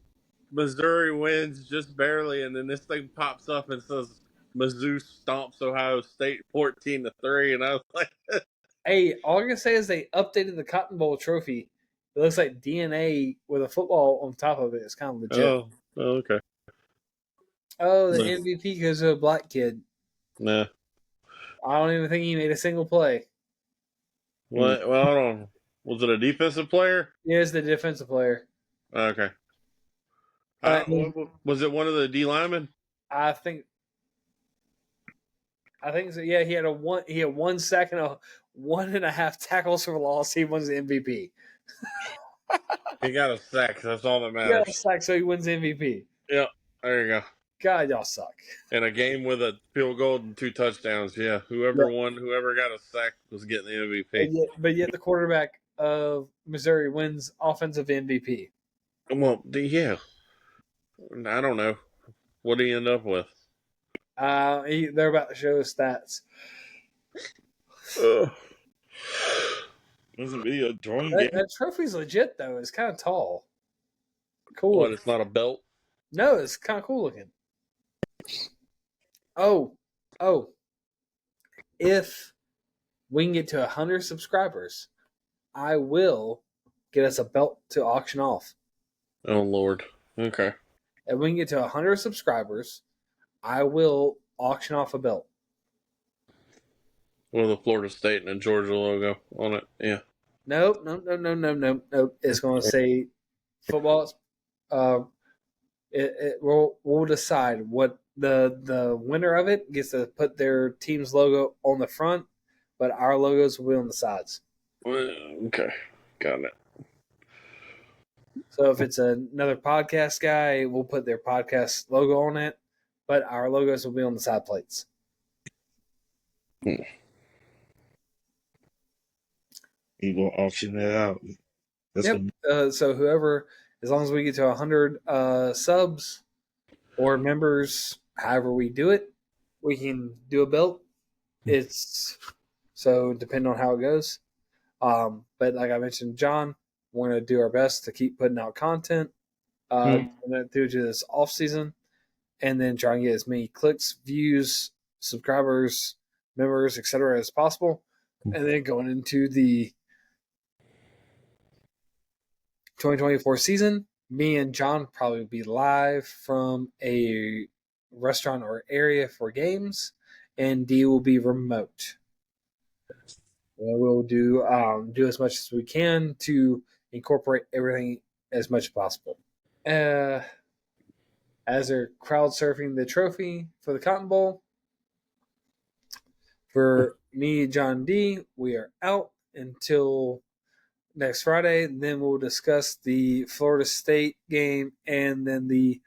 Missouri wins just barely, and then this thing pops up and says Mizzou stomps Ohio State 14-3, and I was like, Hey, all I can say is they updated the Cotton Bowl trophy. It looks like DNA with a football on top of it. It's kind of legit. Oh, okay. Oh, the No. MVP goes to a black kid. Nah. I don't even think he made a single play. What? Well, hold on. Was it a defensive player? He is the defensive player. Okay. Was it one of the D linemen? I think so. Yeah, he had 1 sack and 1.5 tackles for loss. He wins the MVP. He got a sack. That's all that He got a matters. sack, so he wins the MVP. Yep. There you go. God, y'all suck. In a game with a field goal and 2 touchdowns. Yeah. Whoever got a sack was getting the MVP. But yet the quarterback of Missouri wins offensive MVP. Well, yeah. I don't know. What did he end up with? They're about to show his stats. There's a video drawing That trophy's legit though. It's kind of tall. Cool. What? It's not a belt. No, it's kind of cool looking. Oh. If we can get to 100 subscribers, I will get us a belt to auction off. Oh Lord. Okay. If we can get to 100 subscribers, I will auction off a belt. With a Florida State and a Georgia logo on it. Yeah. Nope. It's going to say football. We'll decide what the winner of it gets to put their team's logo on the front, but our logos will be on the sides. Okay. Got it. So if it's another podcast guy, we'll put their podcast logo on it, but our logos will be on the side plates. You gonna auction it out? Yep. So whoever, as long as we get to 100 subs or members, however we do it, we can do a belt. It's so depending on how it goes. But like I mentioned, John, we're going to do our best to keep putting out content through to this off season, and then try and get as many clicks, views, subscribers, members, etc. as possible, and then going into the 2024 season, me and John probably be live from a restaurant or area for games, and D will be remote. We'll do as much as we can to incorporate everything as much as possible. As they're crowd surfing the trophy for the Cotton Bowl, for me, John D, we are out until next Friday. Then we'll discuss the Florida State game and then the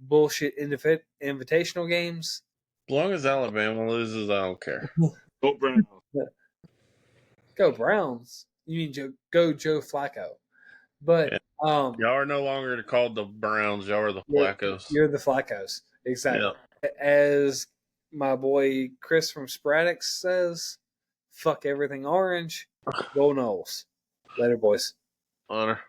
bullshit invitational games. As long as Alabama loses, I don't care. Go Browns. Go Browns. You mean go Joe Flacco. But Y'all are no longer called the Browns. Y'all are the Flaccos. You're the Flaccos. Exactly. Yep. As my boy Chris from Sporadix says, fuck everything orange. Go Knowles. Later, boys. Honor.